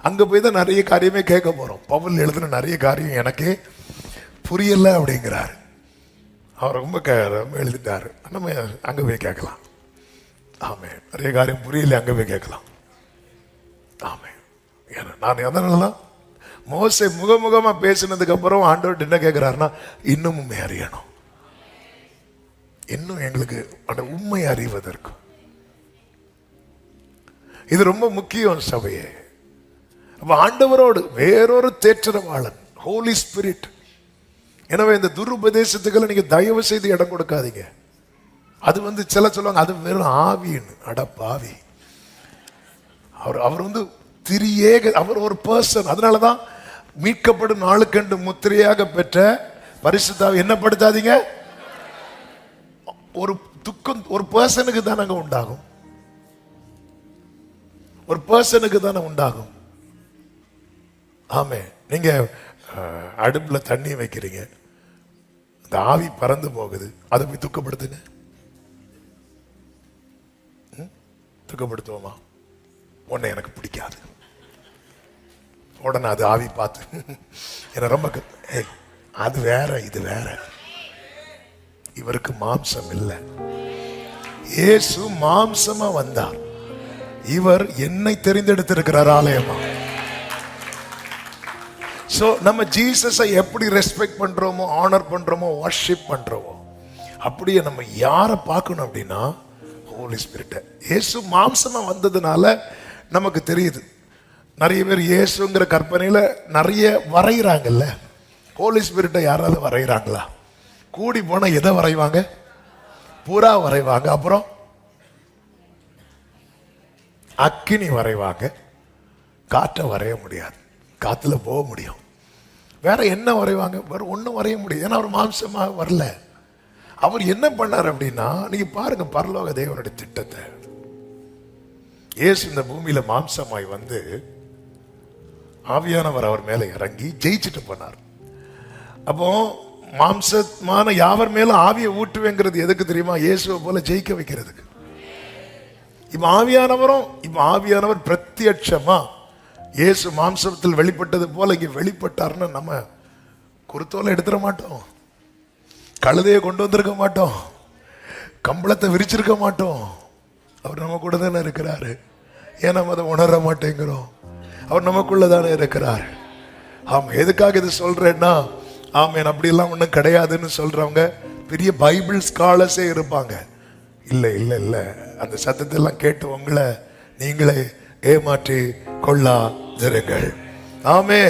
அங்க போய் தான் நிறைய காரியமே கேட்க போறோம். பவுல் எழுதுன நிறைய காரியம் எனக்கே புரியல அப்படிங்கிறாரு. அவர் ரொம்ப எழுதிட்டாரு. நம்ம அங்க போய் கேட்கலாம். ஆமே, நிறைய காரியம் புரியல, அங்க போய் கேட்கலாம். ஆமே, நான் அதனாலதான் மோசே முகமுகமா பேசினதுக்கு அப்புறம் ஆண்டவர் என்ன கேட்கிறாருன்னா, இன்னும் உண்மை அறியணும், இன்னும் எங்களுக்கு அந்த உண்மை அறிவதற்கு. இது ரொம்ப முக்கியம் சபையே. அப்ப ஆண்டவரோடு வேறொரு தேற்றரவாளன், ஹோலி ஸ்பிரிட். எனவே இந்த துருபதேசத்துக்களை நீங்க தயவு செய்து இடம் கொடுக்காதீங்க. அது சில சொல்லுவாங்க அது வெறும் ஆவின்னு. அடப்பாவி, அவர் திரியேக, அவர் ஒரு பர்சன். அதனாலதான் மீட்கப்படும் நாளுக்கென்று முத்திரையாக பெற்ற பரிசுத்தாவி என்னப்படுத்தாதீங்க. ஒரு துக்கம் ஒரு பர்சனுக்கு தானங்க உண்டாகும், ஒரு பர்சனுக்கு தானே உண்டாகும். ஆமே, நீங்க அடுப்புல தண்ணி வைக்கிறீங்க, அந்த ஆவி பறந்து போகுது, அதை போய் துக்கப்படுத்துங்க. துக்கப்படுத்துவோமா? உன்னை எனக்கு பிடிக்காது, உடனே அது ஆவி பார்த்து என்ன ரொம்ப அது வேற இது வேற. இவருக்கு மாம்சம் இல்லை, இயேசு மாம்சமா வந்தார். இவர் என்னை தெரிந்தெடுத்திருக்கிறார் ஆலயமா. சோ நம்ம ஜீசஸை எப்படி ரெஸ்பெக்ட் பண்றோமோ, ஆனர் பண்றோமோ, வர்ஷிப் பண்றோமோ, அப்படியே நம்ம யாரை பார்க்கணும் அப்படின்னா ஹோலி ஸ்பிரிட். இயேசு மாம்சமா வந்ததுனால நமக்கு தெரியுது. நிறைய பேர் இயேசுங்கிற கற்பனையில நிறைய வரைகிறாங்கல்ல. ஹோலி ஸ்பிரிட்டை யாராவது வரைகிறாங்களா? கூடி போனா எதை வரைவாங்க? புறா வரைவாங்க, அப்புறம் அக்கினி வரைவாங்க. காற்றை வரைய முடியாது, காத்துல போக முடியும். வேற என்ன வரைவாங்க? வேற ஒன்றும் வரைய முடியும், ஏன்னா அவர் மாம்சமாக வரல. அவர் என்ன பண்ணார் அப்படின்னா, நீங்க பாருங்க பரலோக தேவனுடைய திட்டத்தை. இயேசு இந்த பூமியில மாம்சமாய் வந்து ஆவியானவர் அவர் மேல இறங்கி ஜெயிச்சுட்டு போனார். அப்போ மாம்சமான யாவர் மேலும் ஆவியை ஊட்டுவேங்கிறது எதுக்கு தெரியுமா? இயேசுவை போல ஜெயிக்க வைக்கிறதுக்கு. இப்ப ஆவியானவர் பிரத்யட்சமா இயேசு மாம்சத்தில் வெளிப்பட்டது போல இங்க வெளிப்பட்டார்னு நம்ம குருத்தோலை எடுத்துட மாட்டோம், கழுதையை கொண்டு வந்திருக்க மாட்டோம், கம்பளத்தை விரிச்சிருக்க மாட்டோம். அவர் நம்ம கூட தானே இருக்கிறாரு. ஏன் நம்ம அதை உணர மாட்டேங்கிறோம்? அவர் நமக்குள்ளதானே இருக்கிறார். ஆமா, எதுக்காக இது சொல்றேன்னா, ஆமேன் அப்படியெல்லாம் ஒன்றும் கிடையாதுன்னு சொல்றவங்க பெரிய பைபிள் ஸ்காலர்ஸே இருப்பாங்க. இல்லை இல்லை இல்லை, அந்த சத்தத்தெல்லாம் கேட்டு உங்களை நீங்களே ஏமாற்றி கொள்ளாதிருங்கள். ஆமே,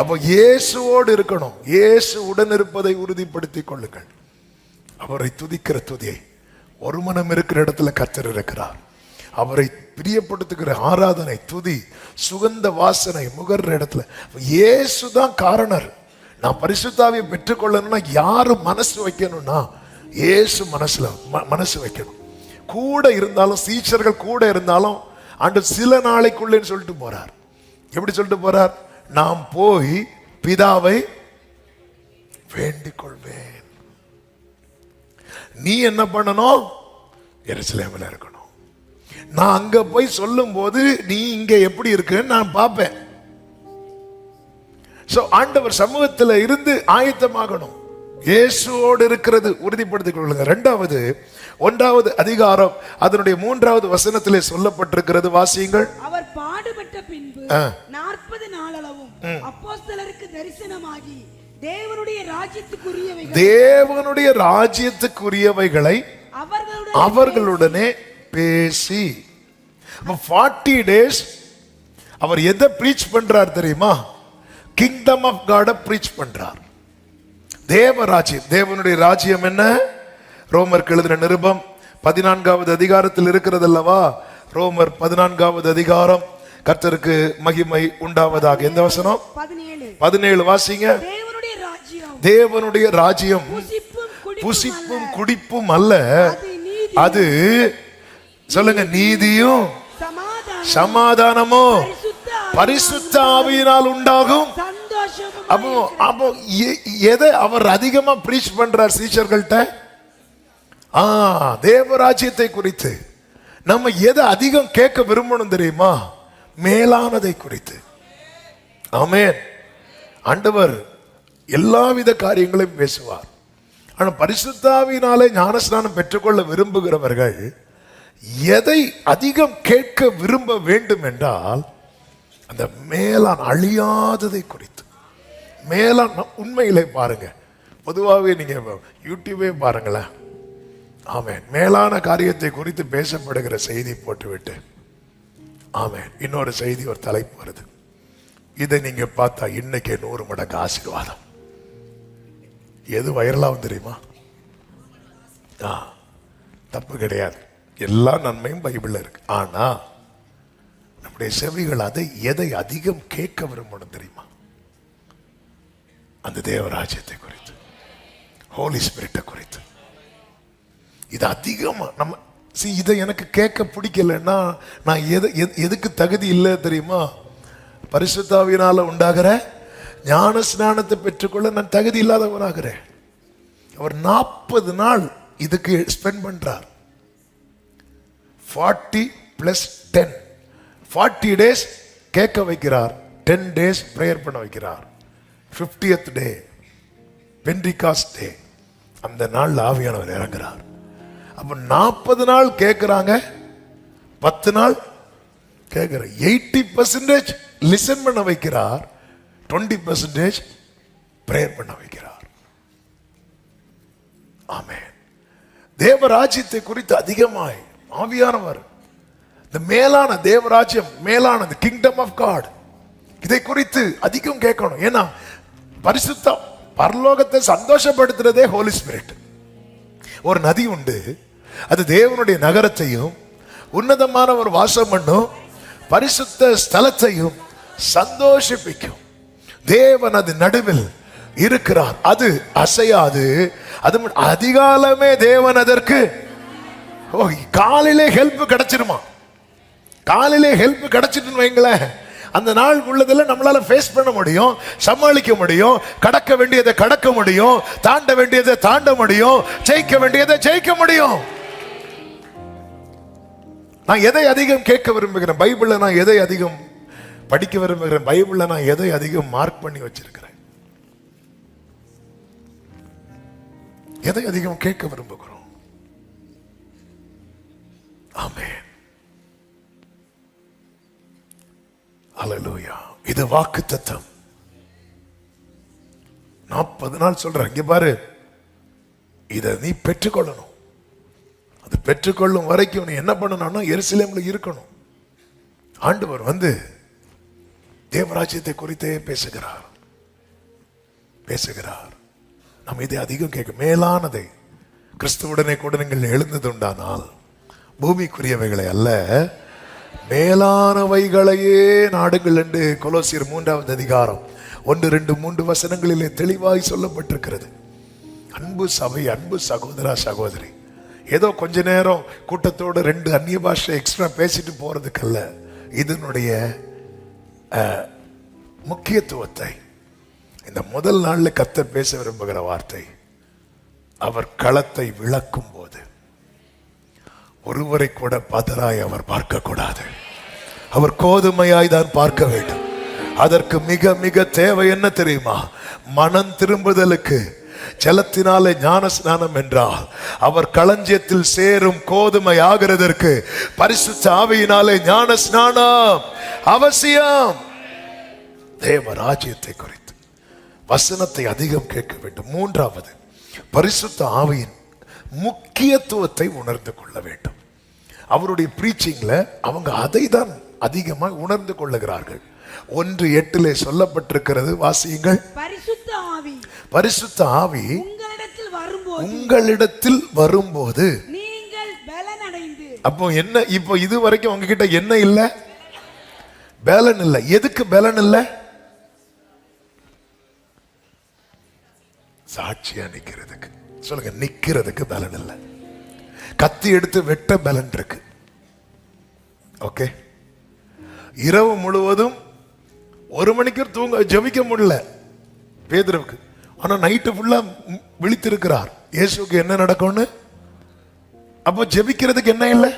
அப்போ இயேசுவோடு இருக்கணும். இயேசு உடன் இருப்பதை உறுதிப்படுத்திக் கொள்ளுங்கள். அவரை துதிக்கிற துதியை, ஒரு மனம் இருக்கிற இடத்துல கர்த்தர் இருக்கிறார். அவரை பிரியப்படுத்துகிற ஆராதனை, துதி, சுகந்த வாசனை முகர்ற இடத்துல இயேசுதான் காரணர். நான் பரிசுத்தாவியை பெற்றுக்கொள்ளணும்னா யாரு மனசு வைக்கணும்னா இயேசு மனசு வைக்கணும். கூட இருந்தாலும், சீஷர்கள் கூட இருந்தாலும் ஆண்டவர் சில நாளைக்குள்ளேன்னு சொல்லிட்டு போறார். எப்படி சொல்லிட்டு போறார்? நாம் போய் பிதாவை வேண்டிக் கொள்வேன். நீ என்ன பண்ணணும்? எருசலேமில் இருக்கணும். நான் அங்க போய் சொல்லும் போது நீ இங்க எப்படி இருக்குன்னு நான் பார்ப்பேன். ஆண்டவர் சமூகத்தில் இருந்து ஆயத்தமாகணும். இயேசுவோடு இருக்கிறது உறுதிப்படுத்திக் கொள்ளுங்க. 1வது அதிகாரம் அதனுடைய 3வது வசனத்திலே சொல்லப்பட்டிருக்கிறது, வாசியுங்கள். அவர் பாடுபட்ட பின்பு 40 நாளளவும் அப்போஸ்தலருக்கு தரிசனமாகி தேவனுடைய ராஜ்யத்துக்குரியவைகளை அவர்களுடனே பேசி. 40 days அவர் எதை பிரீச் பண்றார் தெரியுமா? கிங்டம் ஆஃப் காட பிரீச் பண்றார். தேவராஜ்யம், தேவனுடைய ராஜ்யம் என்ன? ரோமருக்கு எழுதின நிருபம் 14வது அதிகாரத்தில் இருக்கிறது அல்லவா? ரோமர் 14வது அதிகாரம். கர்த்தருக்கு மகிமை உண்டாவதாக. எந்த வசனம்? 17 வாசிங்க. தேவனுடைய ராஜ்யம் புசிப்பும் குடிப்பும் அல்ல, அது சொல்லுங்க, நீதியும் சமாதானமும் பரிசுத்த ஆவியினால் உண்டாகும். அப்போ எதை அவர் அதிகமா பிரீச் பண்றார் சீஷர்கள்ட்ட? தேவராஜ்யத்தை குறித்து. நம்ம எதை அதிகம் கேட்க விரும்பணும் தெரியுமா? மேலானதை குறித்து. ஆமென். ஆண்டவர் எல்லாவித காரியங்களையும் பேசுவார். ஆனா பரிசுத்த ஆவியினாலே ஞானஸ்நானம் பெற்றுக்கொள்ள விரும்புகிறவர்கள் எதை அதிகம் கேட்க விரும்ப வேண்டும் என்றால் அந்த மேலான அழியாததை குறித்து, மேலான உண்மையிலே பாருங்க, பொதுவாகவே நீங்க யூடியூபே பாருங்களேன், ஆமென், மேலான காரியத்தை குறித்து பேசப்படுகிற செய்தி போட்டுவிட்டு, ஆமென், இன்னொரு செய்தி, ஒரு தலைப்பு வருது. இதை நீங்க பார்த்தா இன்னைக்கு 100 மடங்கு ஆசீர்வாதம். எது வைரலாகும் தெரியுமா? தப்பு கிடையாது, எல்லா நன்மையும் பைபிள்ல இருக்கு. ஆனா நம்முடைய செவிகள் எதை அதிகம் கேட்க விரும்பணும் தெரியுமா? அந்த தேவராஜ்யத்தை குறித்து, ஹோலி ஸ்பிரிட்டை குறித்து. இது அதிகமா நம்ம இதை எனக்கு கேட்க பிடிக்கலன்னா நான் எதுக்கு தகுதி இல்லை தெரியுமா? பரிசுத்தாவியினால உண்டாகிற ஞான ஸ்நானத்தை பெற்றுக்கொள்ள நான் தகுதி இல்லாதவனாகிறேன். அவர் 40 நாள் இதுக்கு ஸ்பெண்ட் பண்றார். 40 + 10, 40 days கேட்க வைக்கிறார், 10 days பிரேயர் பண்ண வைக்கிறார். 50th day பெண்டிகாஸ்ட் டே, அந்த நாள் ஆவியானவர் இறங்குறார். அப்ப 40 நாள் கேட்கிறாங்க, 10 நாள் கேட்கிற 80% லிசன் பண்ண வைக்கிறார், 20% பிரேயர் பண்ண வைக்கிறார். ஆமென். தேவராஜ்யத்தை குறித்து அதிகமாய் ஆவியானவர், இந்த மேலான தேவராஜ்யம், மேலான கிங்டம் ஆஃப் காட், இதை குறித்து அதிகம் கேட்கணும். ஏன்னா பரிசுத்த பரலோகத்தை சந்தோஷப்படுத்துறதே ஹோலி ஸ்பிரிட். ஒரு நதி உண்டு, அது தேவனுடைய நகரத்தையும் உன்னதமான ஒரு வாசம் பண்ணும் பரிசுத்த ஸ்தலத்தையும் சந்தோஷிப்பிக்கும். தேவன் அது நடுவில் இருக்கிறார், அது அசையாது. அது அதிகாலமே தேவன் அதற்கு காலையிலே ஹெல்ப் கிடைச்சிருமா? காலையிலே ஹெல்ப் கிடைச்சிட்டுன்னு வைங்களேன், அந்த நாள் உள்ளதில் நம்மளால ஃபேஸ் பண்ண முடியும், சமாளிக்க முடியும், கடக்க வேண்டியதை கடக்க முடியும், தாண்ட வேண்டியதை தாண்ட முடியும், ஜெயிக்க வேண்டியதை ஜெயிக்க முடியும். நான் எதை அதிகம் கேட்க விரும்புகிறேன்? பைபிள்ல நான் எதை அதிகம் படிக்க விரும்புகிறேன்? பைபிள்ல நான் எதை அதிகம் மார்க் பண்ணி வச்சிருக்கிறேன்? எதை அதிகம் கேட்க விரும்புகிறோம்? ஆமென், அல்லேலூயா. இது வாக்குத்தத்தம். 40 நாள் சொல்ற, இங்க பாரு, இதை நீ பெற்றுக்கொள்ளணும். அது பெற்றுக்கொள்ளும் வரைக்கும் நீ என்ன பண்ணணும்னா எருசலேம்ல இருக்கணும். ஆண்டவர் வந்து தேவராஜ்யத்தை குறித்தே பேசுகிறார். நம்ம இதை அதிகம் கேட்க, மேலானதை கிறிஸ்துவுடனே கூட நீங்கள் எழுந்தது உண்டானால் பூமிக்குரியவைகளை அல்ல, மேலானவைகளையே நாடுகள் என்று கொலோசியர் 3வது அதிகாரம் 1, 2, 3 வசனங்களிலே தெளிவாய் சொல்லப்பட்டிருக்கிறது. அன்பு சபை, அன்பு சகோதரா சகோதரி, ஏதோ கொஞ்ச நேரம் கூட்டத்தோடு 2 அந்நிய பாஷை எக்ஸ்ட்ரா பேசிட்டு போறதுக்கல்ல, இதனுடைய முக்கியத்துவத்தை இந்த முதல் நாள்ல கர்த்தர் பேச விரும்புகிற வார்த்தை, அவர் களத்தை விளக்கும் போது ஒருவரை கூட பதராய் அவர் பார்க்க கூடாது. அவர் கோதுமையாய் தான் பார்க்க வேண்டும். அதற்கு மிக மிக தேவை என்ன தெரியுமா? மனம் திரும்புதலுக்கு ஜலத்தினாலே ஞான ஸ்நானம் என்றால், அவர் களஞ்சியத்தில் சேரும் கோதுமை ஆகிறதற்கு பரிசுத்த ஆவியினாலே ஞான ஸ்நானம் அவசியம். தேவ ராஜ்யத்தை குறித்து வசனத்தை அதிகம் கேட்க வேண்டும். 3வது, பரிசுத்த ஆவியின் முக்கியத்துவத்தை உணர்ந்து கொள்ள வேண்டும். அவருடைய பிரீச்சிங்ல அவங்க அதை தான் அதிகமாக உணர்ந்து கொள்ளுகிறார்கள். 1:8 சொல்லப்பட்டிருக்கிறது, வாசியுங்கள். பரிசுத்த ஆவி உங்களிடத்தில் வரும்போது நீங்கள் பலனடைந்து. அப்போ என்ன? இப்போ இது வரைக்கும் உங்ககிட்ட என்ன இல்ல? பலன் இல்ல. எதுக்கு பலன் இல்ல? சாட்சியா நிக்கிறதுக்கு. சொல்லுங்க, நிக்கிறதுக்கு பலன் இல்ல. கத்தி எடுத்து வெட்ட பலன் இருக்கு. ஓகே, இரவு முழுவதும் 1 மணிக்கு தூங்க ஜெபிக்க முடியல பேதுருவுக்கு. ஆனா நைட்டு ஃபுல்லா விழித்திருக்கிறார். இயேசுக்கு என்ன நடக்கும்னு அப்போ ஜெபிக்கிறதுக்கு என்ன இல்லை,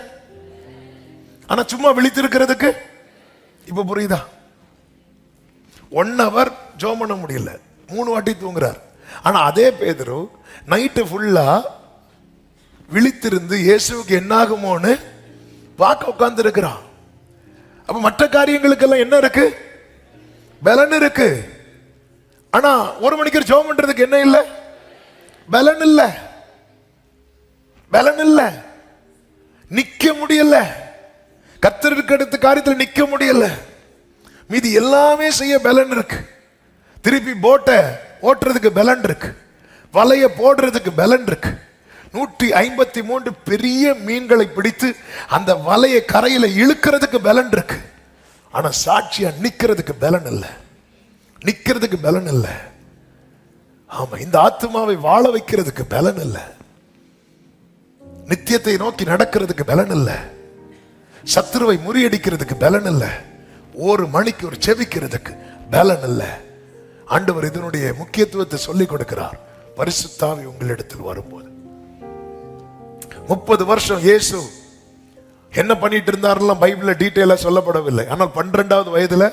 ஆனா சும்மா விழித்திருக்கிறதுக்கு. இப்ப புரியுதா? 1 hour ஜெபம் பண்ண முடியல, 3 வாட்டி தூங்குறார். ஆனா அதே பேதுரு நைட்டு ஃபுல்லா விழித்திருந்து இயேசுக்கு என்னாகுமோன்னு பார்க்க உட்கார்ந்து இருக்கிறான். அப்ப மற்ற காரியங்களுக்கெல்லாம் என்ன இருக்கு? பலன் இருக்கு. ஆனா 1 மணிக்கு ஜெபம் பண்றதுக்கு என்ன இல்லை? பலன் இல்ல. பலன் இல்ல. நிக்க முடியல. கர்த்தருக்கு அடுத்த காரியத்தில் நிக்க முடியல. மீதி எல்லாமே செய்ய பலன் இருக்கு. திருப்பி போட்டை ஓட்டுறதுக்கு பலன் இருக்கு. வலைய போடுறதுக்கு பலன் இருக்கு. 153 பெரிய மீன்களை பிடித்து அந்த வலையை கரையில இழுக்கிறதுக்கு பலன் இருக்கு. ஆனா சாட்சியா நிக்கிறதுக்கு பலன் இல்லை. நிக்கிறதுக்கு பலன் இல்லை. ஆமா, இந்த ஆத்மாவை வாழ வைக்கிறதுக்கு பலன் இல்லை. நித்தியத்தை நோக்கி நடக்கிறதுக்கு பலன் இல்லை. சத்துருவை முறியடிக்கிறதுக்கு பலன் இல்லை. 1 மணிக்கு ஒரு செபிக்கிறதுக்கு பலன் இல்லை. ஆண்டவர் இதனுடைய முக்கியத்துவத்தை சொல்லிக் கொடுக்கிறார். பரிசுத்த ஆவி உங்களிடத்தில் வரும்போது 30 வருஷம் இயேசு என்ன பண்ணிட்டு இருந்தாரெல்லாம் பைபிள்ல டீட்டெயிலா சொல்லப்படவில்லை. ஆனால் 12வது வயதுல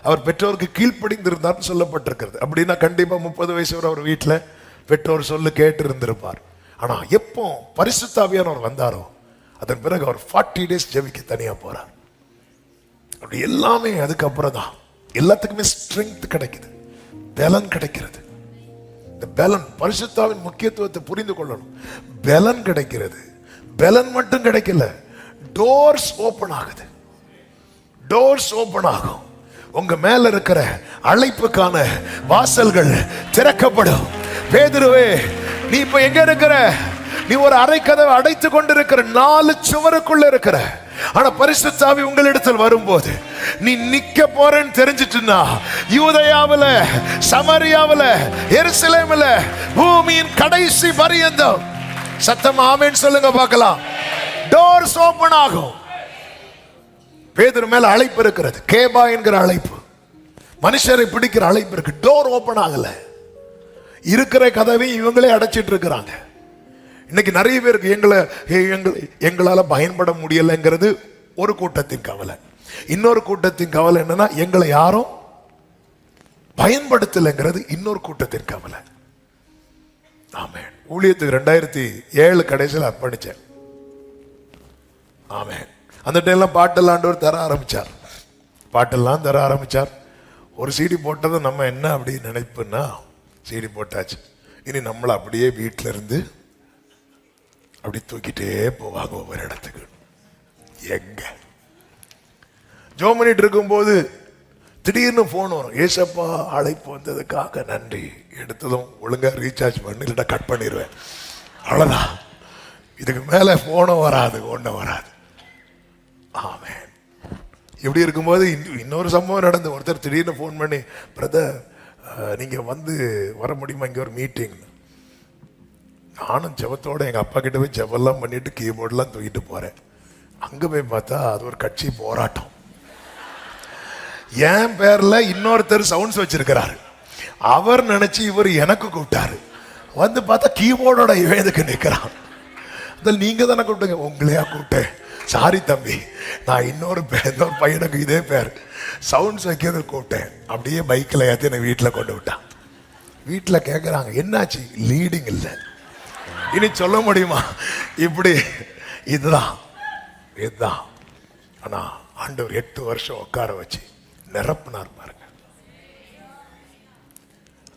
அவர் பெற்றோருக்கு கீழ்ப்படிந்திருந்தார் சொல்லப்பட்டிருக்கிறது. அப்படின்னா கண்டிப்பா 30 வயசு வரை அவர் வீட்டில் பெற்றோர் சொல்லு கேட்டு இருந்திருப்பார். ஆனா எப்போ பரிசுத்த ஆவியானவர் வந்தாரோ அதன் பிறகு அவர் 40 டேஸ் ஜெபிக்க தனியா போறார். அப்படி எல்லாமே அதுக்கப்புறம் தான் எல்லாத்துக்குமே ஸ்ட்ரென்த் கிடைக்குது, பலன் கிடைக்கிறது. இந்த பலன், பரிசுத்தாவின் முக்கியத்துவத்தை புரிந்து கொள்ளணும். பலன் கிடைக்கிறது. பலன் மட்டும் கிடைக்கல, டோர்ஸ் ஓபன் ஆகுது. டோர்ஸ் ஓபன் ஆகும். உங்க மேல இருக்கிற அழைப்புக்கான வாசல்கள் திறக்கப்படும். பேதுருவே, நீ இப்ப எங்க இருக்கிற? நீ ஒரு அறை கதவை அடைத்து கொண்டிருக்கிற, 4 சுவருக்குள்ள இருக்கிற. ஆனா பரிசுத்த ஆவி உங்களிடத்தில் வரும்போது நீ நிக்க போறேன்னு தெரிஞ்சிட்டுனா, யூதேயாவுல, சமரியாவுல, எருசலேம்ல, பூமியின் கடைசி பரியந்தம் சத்தமா ஆமென் சொல்லுங்க பார்க்கலாம். டோர்ஸ் ஓபன் ஆகும். பேதுரு மேல அழைப்பு இருக்கிறது. கேபா என்கிற அழைப்பு, மனுஷரை பிடிக்கிற அழைப்பு இருக்கு. டோர் ஓபன் ஆகல. இருக்கிற கதவை இவங்களே அடைச்சிட்டு இருக்கிறாங்க. இன்னைக்கு நிறைய பேருக்கு எங்களால பயன்பட முடியலைங்கிறது ஒரு கூட்டத்தின் கவலை. இன்னொரு கூட்டத்தின் கவலை என்னன்னா, எங்களை யாரும் பயன்படுத்தலைங்கிறது இன்னொரு கூட்டத்தின் கவலை. ஆமென். ஊழியத்துக்கு 2007 கடைசியில் அர்ப்பணிச்சேன். ஆமென். அந்த டைம்லாம் பாட்டெல்லாம் ஆண்டவர் தர ஆரம்பிச்சார். பாட்டெல்லாம் தர ஆரம்பிச்சார். ஒரு சீடி போட்டதை நம்ம என்ன அப்படி நினைப்புன்னா, சீடி போட்டாச்சு, இனி நம்மளை அப்படியே வீட்டில இருந்து அப்படி தூக்கிட்டே போவாங்க ஒவ்வொரு இடத்துக்கு. எங்க ஜெபம் பண்ணிட்டு இருக்கும்போது திடீர்னு போன் வரும். ஏசப்பா அழைப்பு வந்ததுக்காக நன்றி. எடுத்ததும் ஒழுங்கா ரீசார்ஜ் பண்ணி இல்லைன்னா கட் பண்ணிடுவேன். அவ்வளவுதான். இதுக்கு மேல போனும் வராது, ஒன்றும் வராது. ஆமென். இப்படி இருக்கும்போது இன்னொரு சம்பவம் நடந்து. ஒருத்தர் திடீர்னு ஃபோன் பண்ணி, பிரதர் நீங்க வந்து வர முடியுமா, இங்க ஒரு மீட்டிங். நானும் ஜெபத்தோட எங்க அப்பா கிட்ட போய் ஜெபெல்லாம் பண்ணிட்டு கீபோர்டெல்லாம் தூக்கிட்டு போறேன். அங்க போய் பார்த்தா அது ஒரு கட்சி போராட்டம். என் பேர்ல இன்னொருத்தர் சவுண்ட்ஸ் வச்சிருக்கிறாரு. அவர் நினைச்சு இவர் எனக்கு கூப்பிட்டாரு. வந்து பார்த்தா கீபோர்டோட இவன் எதுக்கு நிற்கிறான். அதில் நீங்க தானே கூப்பிட்டுங்க. உங்களையா கூப்பிட்டேன். சாரி தம்பி, நான் இன்னொரு பையனுக்கு இதே பேர் சவுண்ட்ஸ் வைக்கிறது கூப்பிட்டேன். அப்படியே பைக்கில் ஏற்றி என்னை வீட்டில் கொண்டு விட்டான். வீட்டில் கேட்குறாங்க, என்னாச்சு? லீடிங் இல்லை. இனி சொல்ல முடியுமா? இப்படி இதுதான். ஆனா ஆண்டவர் 8 வருஷம் உட்கார வச்சு நிரப்புனார் பாருங்க.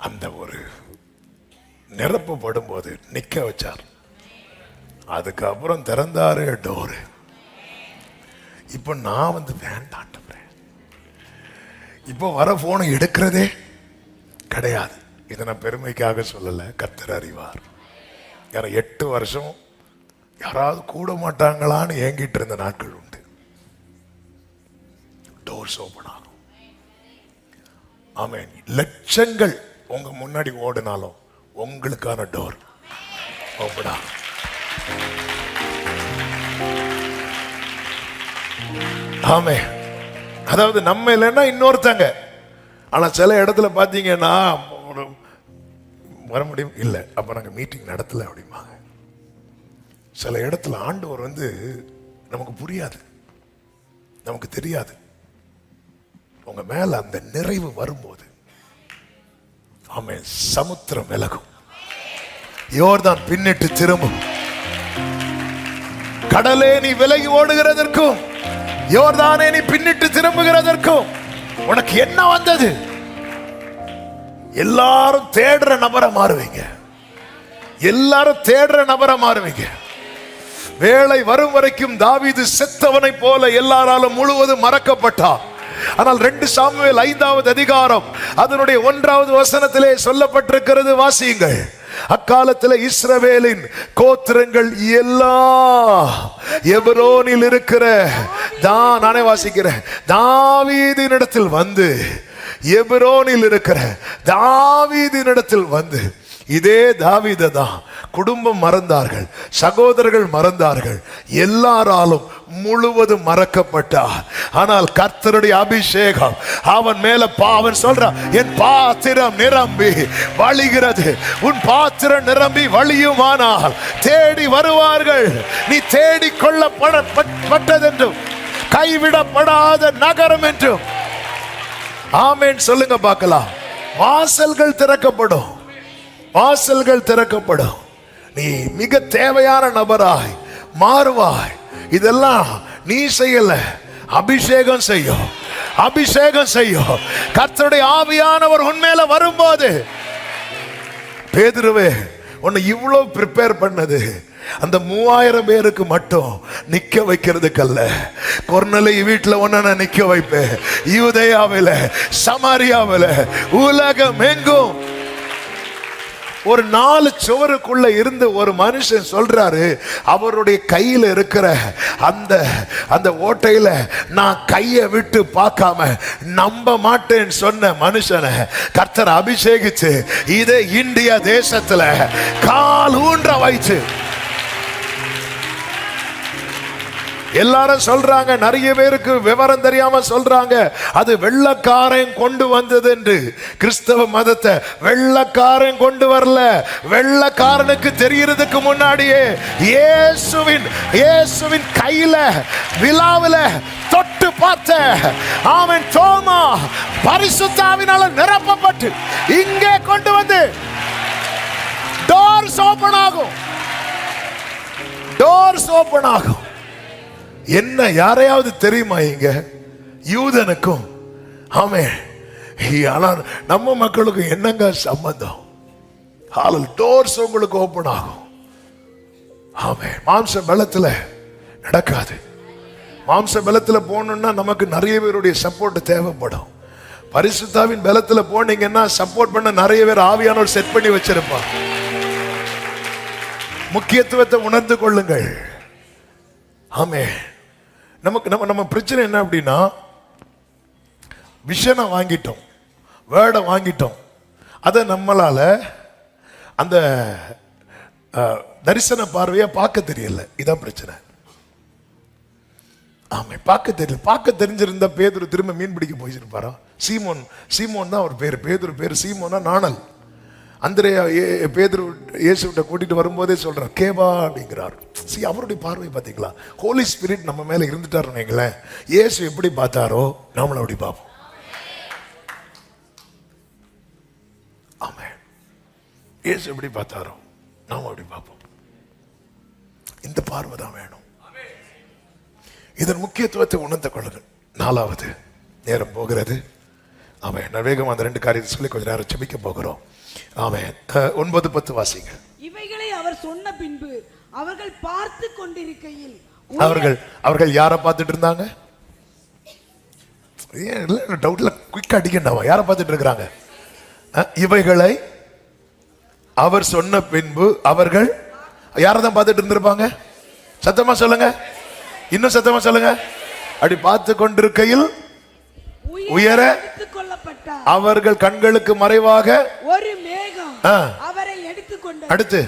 அந்த ஒரு நிரப்பு படும்போது நிக்க வச்சார். அதுக்கப்புறம் திறந்தாரு டோரு. இப்ப நான் வந்து வேண்டாம், இப்போ வர போனை எடுக்கிறதே கிடையாது. இதை நான் பெருமைக்காக சொல்லல, கர்த்தர் அறிவார். யார 8 வருஷம் யாராவது கூட மாட்டாங்களான்னு ஏங்கிட்டு இருந்த நாட்கள் உண்டு. டோர்ஸ் ஓபன் ஆகும். ஆமென். லட்சங்கள் உங்க முன்னாடி ஓடினாலும் உங்களுக்கான டோர் ஓபன் ஆகும். ஆமென். அதாவது நம்ம இல்லைன்னா இன்னொருத்தங்க. ஆனா சில இடத்துல பாத்தீங்கன்னா வர முடியும் இல்லை, அப்ப நாங்க மீட்டிங் நடத்தல அப்படிம்பாங்க. சில இடத்துல ஆண்டவர் வந்து நமக்கு புரியாது, நமக்கு தெரியாது. உங்க மேல அந்த நிறைவு வரும்போது ஆமென், சமுத்திரம் விலகும், யோர்தான் பின்னிட்டு திரும்பும். கடலே நீ விலகி ஓடுகிறதற்கும் யோர்தானே நீ பின்னிட்டு திரும்புகிறதற்கும் உனக்கு என்ன வந்தது? எல்லாரும் தேடுற நபரை மாறுவீங்க. எல்லாரும் தேடுற நபரை மாறுவீங்க. வேளை வரும் வரைக்கும் தாவீது செத்தவனை போல எல்லாராலும் முழுவதும் மறக்கப்பட்டார். ஆனால் 2 சாமுவேல் 5வது அதிகாரம் அதனுடைய 1வது வசனத்திலே சொல்லப்பட்டிருக்கிறது, வாசியுங்கள். அக்காலத்தில் இஸ்ரவேலின் கோத்திரங்கள் எல்லாம் எபிரோனில் இருக்கிற நானே வாசிக்கிறேன், தாவீதின் இடத்தில் வந்து, எபிரோனில் இருக்கிற தாவீதின் இடத்தில் வந்து, இதே தாவீதை தான் குடும்பம் மறந்தார்கள், சகோதரர்கள் மறந்தார்கள், எல்லாராலும் முழுவதும் மறக்கப்பட்டார். ஆனால் கர்த்தருடைய அபிஷேகம் அவன் மேல அவன் சொல்றான், என் பாத்திரம் நிரம்பி வழிகிறது. உன் பாத்திரம் நிரம்பி வழியுமானால் தேடி வருவார்கள். நீ தேடி கொள்ளப்பட்டதென்றும் கைவிடப்படாத நகரம் என்றும். ஆமென் சொல்லுங்க பார்க்கலாம். வாசல்கள் திறக்கப்படும், வாசல்கள் திறக்கப்படும். நீ மிக தேவையான நபராய் மாறுவாய். இதெல்லாம் நீ செய்யல, அபிஷேகம் செய்யும், அபிஷேகம் செய்யும். கர்த்தருடைய ஆவியானவர் உன்மேல வரும்போது, பேதுருவே உன்னை இவ்வளவு ப்ரிப்பேர் பண்ணது அந்த 3000 பேருக்கு மட்டும் நிக்க வைக்கிறதுக்கல்ல. கொர்நேலி வீட்டில் ஒன்ன நான் நிக்க வைப்பேன். யூதேயாவில, சமாரியாவில, உலகம் எங்கும். ஒரு 4 சுவருக்குள்ள இருந்து ஒரு மனுஷன் சொல்றாரு, அவருடைய கையில இருக்கிற அந்த ஓட்டையில நான் கையை விட்டு பார்க்காம நம்ப மாட்டேன்னு சொன்ன மனுஷனை கர்த்தர் அபிஷேகிச்சு இதே இந்தியா தேசத்துல கால் ஊன்ற வைச்சு. எல்லாரும் சொல்றாங்க, நிறைய பேருக்கு விவரம் தெரியாம சொல்றாங்க, அது வெள்ளக்காரன் கொண்டு வந்தது என்று. கிறிஸ்தவ மதத்தை வெள்ளக்காரன் கொண்டு வரல. வெள்ளக்காரனுக்கு தெரியறதுக்கு முன்னாடியே இயேசுவின் கையில விழாவில தொட்டு பார்த்த அவன் தோமா பரிசுத்த ஆவியினால நிரப்பப்பட்டு இங்கே கொண்டு வந்து டோர்ஸ் ஓபன் ஆகும், டோர்ஸ் ஓபன் ஆகும். என்ன யாரையாவது தெரியுமா இங்க? யூதனுக்கும் ஆமென், ஆனால் நம்ம மக்களுக்கு என்னங்க சம்பந்தம்? டோர்ஸ் உங்களுக்கு ஓபன் ஆகும். ஆமென். மாம்ச பலத்துல நடக்காது. மாம்ச பலத்துல போகணும்னா நமக்கு நிறைய பேருடைய சப்போர்ட் தேவைப்படும். பரிசுத்தாவின் பலத்துல போனீங்கன்னா சப்போர்ட் பண்ண நிறைய பேர் ஆவியானவர் செட் பண்ணி வச்சிருப்பான். முக்கியத்துவத்தை உணர்ந்து கொள்ளுங்கள். ஆமென். நம்ம பிரச்சனை என்ன அப்படின்னா, விஷனை வாங்கிட்டோம், வேர்டை வாங்கிட்டோம், அதை நம்மளால அந்த தரிசன பார்வையை பார்க்க தெரியல. இதான் பிரச்சனை. ஆமா, பார்க்க தெரியல. பார்க்க தெரிஞ்சிருந்தா பேதுரு திரும்ப மீன் பிடிக்க போயிருப்பாரா? சீமோன் தான் அவர் பேரு. பேதுரு பேரு சீமோனா நாணல். அந்திரேயா பேதுரு இயேசுவிட்ட கூட்டிட்டு வரும்போதே சொல்றார், கேவா அப்படிங்கிறார். அவருடைய பார்வை பார்த்தீங்களா? ஹோலி ஸ்பிரிட் நம்ம மேல இருந்துட்டாருன்னு வைங்களேன், இயேசு எப்படி பார்த்தாரோ நம்மள அப்படி பார்ப்போம். ஆமா, இயேசு எப்படி பார்த்தாரோ நாம அப்படி பார்ப்போம். இந்த பார்வை தான் வேணும். இதன் முக்கியத்துவத்தை உணர்ந்து கொள்ளுங்கள். 4வது நேரம் போகிறது. ஆமாம், நான் வேகமாக அந்த 2 காரியத்தை சொல்லி கொஞ்ச நேரம் ஜெபிக்க போகிறோம். ஆமென். 9-10 வாசிங்க. இவைகளை அவர் சொன்ன பின்பு அவர்கள் பார்த்து கொண்டிருக்கையில், அவர்கள் யாரை பார்த்துட்டு இருந்தாங்க? டவுட்ல குயிக்கா அடிக்கண்டாமா? யாரை பார்த்துட்டு இருக்கிறாங்க? இவைகளை அவர் சொன்ன பின்பு அவர்கள் யாரை தான் பார்த்துட்டு இருந்திருப்பாங்க? சத்தமா சொல்லுங்க, இன்னும் சத்தமா சொல்லுங்க. அப்படி பார்த்து கொண்டிருக்கையில் உயர அவர்கள் கண்களுக்கு மறைவாக ஒரு மேகம் அவரை எடுத்துக்கொண்டது. அடுத்து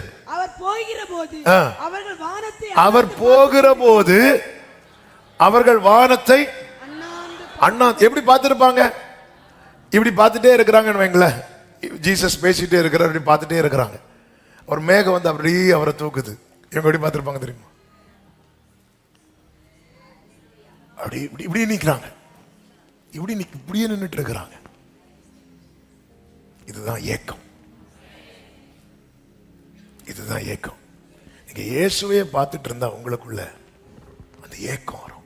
அவர் போகிற போது அவர்கள் வானத்தை எப்படி பார்த்திருப்பாங்க? இப்படி பார்த்துட்டே இருக்கிறாங்கன்னு வைங்களேன். ஜீசஸ் பேசிட்டே இருக்கிறார், இப்படி பார்த்துட்டே இருக்கிறாங்க. ஒரு மேகம் வந்து அப்படியே அவரை தூக்குது. இவங்க எப்படி பார்த்திருப்பாங்க தெரியுமா? அப்படி இப்படி நிற்கிறாங்க, இப்படியே நின்றுட்டு இருக்கிறாங்க. இதுதான் ஏக்கம், இதுதான் ஏக்கம். நீங்க இயேசுவே பார்த்துட்டு இருந்தா உங்களுக்குள்ள அந்த ஏக்கம் வரும்.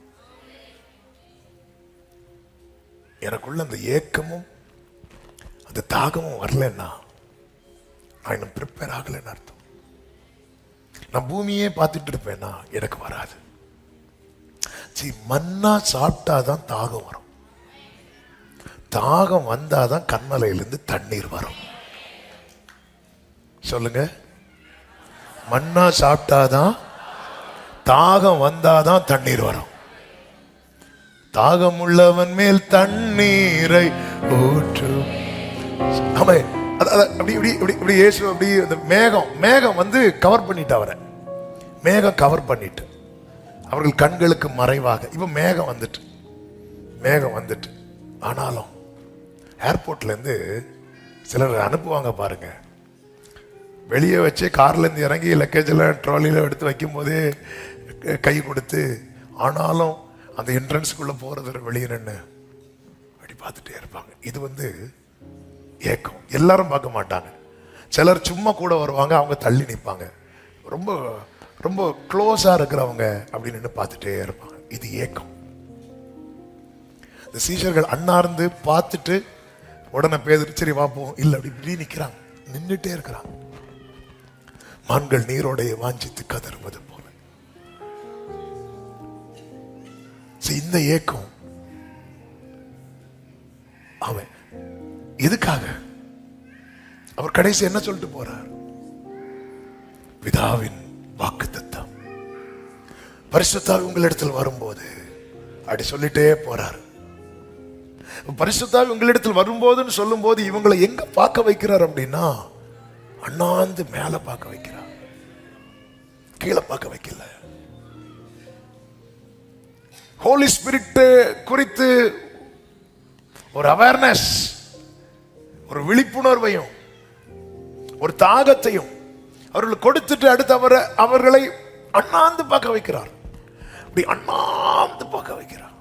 எனக்குள்ள அந்த ஏக்கமும் அந்த தாகமும் வரலன்னா நான் இன்னும் ப்ரிப்பேர் ஆகலைன்னு அர்த்தம். நான் பூமியே பார்த்துட்டு இருப்பேன்னா எனக்கு வராது. மன்னா சாப்பிட்டாதான் தாகம் வரும். தாகம் வந்தாதான் கண்மலையிலிருந்து தண்ணீர் வரும். சொல்லுங்க, மன்னா சாப்பிட்டாதான் தாகம் வந்தாதான் தண்ணீர் வரும். தாகம் உள்ளவன் மேல் தண்ணீரை ஊற்று. ஆமா, அப்படி இப்படி இப்படி இப்படி இயேசு அப்படி அந்த மேகம் வந்து கவர் பண்ணிட்டு, அவரை மேகம் கவர் பண்ணிட்டு அவர்கள் கண்களுக்கு மறைவாக. இப்ப மேகம் வந்துட்டு ஆனாலும் ஏர்போர்ட்ல இருந்து சிலர் அனுப்புவாங்க பாருங்க, வெளியே வச்சு கார்ல இருந்து இறங்கி லக்கேஜ் எல்லாம் ட்ராலியில எடுத்து வைக்கும் போதே கை கொடுத்து, ஆனாலும் அந்த என்ட்ரன்ஸ்குள்ள போறது வெளியே நின்று அப்படி பார்த்துட்டே இருப்பாங்க. இது வந்து ஏக்கம். எல்லாரும் பார்க்க மாட்டாங்க. சிலர் சும்மா கூட வருவாங்க, அவங்க தள்ளி நிற்பாங்க. ரொம்ப ரொம்ப க்ளோஸா இருக்கிறவங்க அப்படி நின்று பார்த்துட்டே இருப்பாங்க. இது ஏக்கம். இந்த சீஷர்கள் அண்ணார்ந்து பார்த்துட்டு உடனே பேதுரு சரி வாப்போம் இல்லை அப்படி இப்படி நிற்கிறாங்க, நின்றுட்டே இருக்கிறாங்க. மான்கள் நீரோடைய வாஞ்சித்து கதறுவது போல. இந்த ஏக்கம் அவன் எதுக்காக? அவர் கடைசி என்ன சொல்லிட்டு போறார்? பிதாவின் வாக்குத்தத்தம் பரிசுத்த ஆவி உங்களிடத்தில் வரும்போது அப்படி சொல்லிட்டே போறார். பரிசுத்த ஆவி உங்களிடத்தில் வரும்போதுன்னு சொல்லும் போது இவங்களை எங்க பார்க்க வைக்கிறார் அப்படின்னா, அண்ணாந்து மேல பார்க்க வைக்கிறார், கீழே பார்க்க வைக்கல. ஹோலி ஸ்பிரிட் குறித்து ஒரு அவேர்னஸ், ஒரு விழிப்புணர்வையும் ஒரு தாகத்தையும் அவர்கள் கொடுத்துட்டு அடுத்து அவர்களை அண்ணாந்து பார்க்க வைக்கிறார். அப்படி அண்ணாந்து பார்க்க வைக்கிறார்.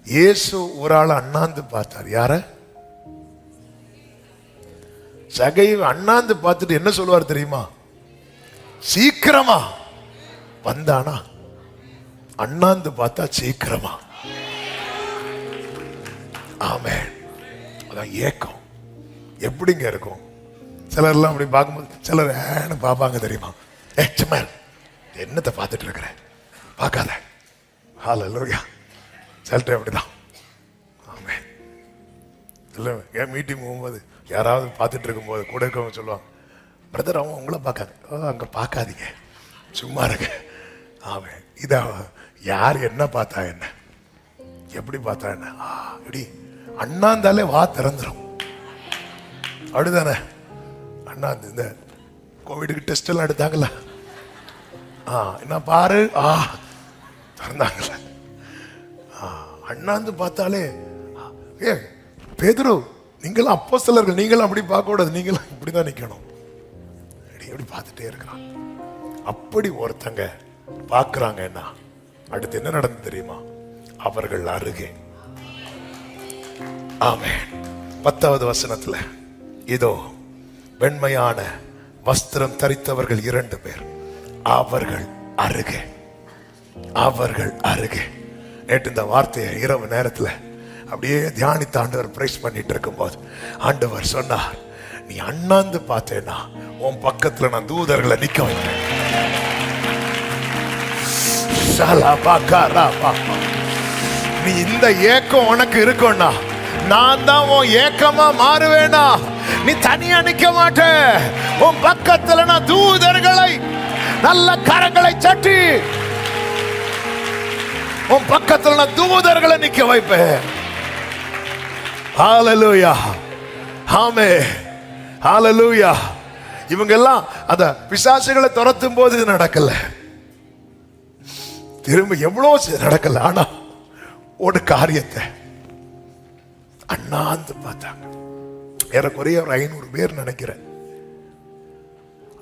இயேசு ஒரு ஆள் அண்ணாந்து பார்த்தார். யார? சகைவு அண்ணாந்து பார்த்துட்டு என்ன சொல்லுவார் தெரியுமா? சீக்கிரமா வந்தானா? அண்ணாந்து பார்த்தா சீக்கிரமா. ஆமென். அதான் ஏக்கம். எப்படிங்க இருக்கும்? சிலர்லாம் அப்படி பார்க்கும்போது சிலர் ஏன்னு பார்ப்பாங்க தெரியுமா? சும்மா என்னத்தை பார்த்துட்டு இருக்கிற, பார்க்காத. ஹல்லேலூயா. சிலர் அப்படிதான். ஆமென். இல்லை, ஏன் மீட்டிங் போகும்போது யாராவது பார்த்துட்டு இருக்கும்போது கூட இருக்கவங்க சொல்லுவாங்க, பிரதர் அவன் உங்களை பார்க்காது. அங்கே பார்க்காதீங்க, சும்மா இருங்க. ஆமென். இதான் யார் என்ன பார்த்தா என்ன, எப்படி பார்த்தா என்ன, இப்படி அண்ணாந்தாலே வா திறந்துடும். அப்படிதானே? அண்ணாந்து இந்த கோவிடுக்கு டெஸ்ட் எல்லாம் எடுத்தாங்கல்ல, என்ன பாரு திறந்தாங்கல்ல. அண்ணாந்து பார்த்தாலே, ஏ பேதுரு நீங்களும் அப்போஸ்தலர்கள், நீங்களும் அப்படி பார்க்க கூடாது, நீங்களும் இப்படிதான் நிக்கணும். எப்படி பார்த்துட்டே இருக்கிறான். அப்படி ஒருத்தங்க பார்க்கறாங்க. என்ன அடுத்து என்ன நடந்து தெரியுமா? அவர்கள் அருகே. ஆமென். 10வது வசனத்துல, இதோ வெண்மையான வஸ்திரம் தரித்தவர்கள் 2 பேர் அவர்கள் அருகே. அவர்கள் அருகே. நேற்று இந்த வார்த்தையை இரவு நேரத்துல அப்படியே தியானித்த ஆண்டவர் பிரைஸ் பண்ணிட்டு இருக்கும்போது ஆண்டவர் சொன்னார், நீ அண்ணாந்து பார்த்தேன்னா உன் பக்கத்துல நான் தூதர்களை நிக்க வைப்பேன். நீ இந்த ஏக்கம் உனக்கு இருக்கும்னா நான் தான் உன் ஏக்கமா மாறுவேனா. நீ தனியா நிக்க மாட்ட, உன் பக்கத்துல நான் தூதர்களை நல்ல கரங்களை சட்டி உன் பக்கத்துல நான் தூதர்களை நிக்க வைப்பேன். ஹல்லேலூயா. ஆமென். ஹல்லேலூயா. இவங்க எல்லாம் அத பிசாசுகளை துரத்தும் போது இது நடக்கல, திரும்ப எவ்வளவு நடக்கல. ஆனா ஒரு காரியத்தை அண்ணாந்து பார்த்தாங்க. ஏறக்குறைய ஒரு 500 பேர் நினைக்கிறேன்.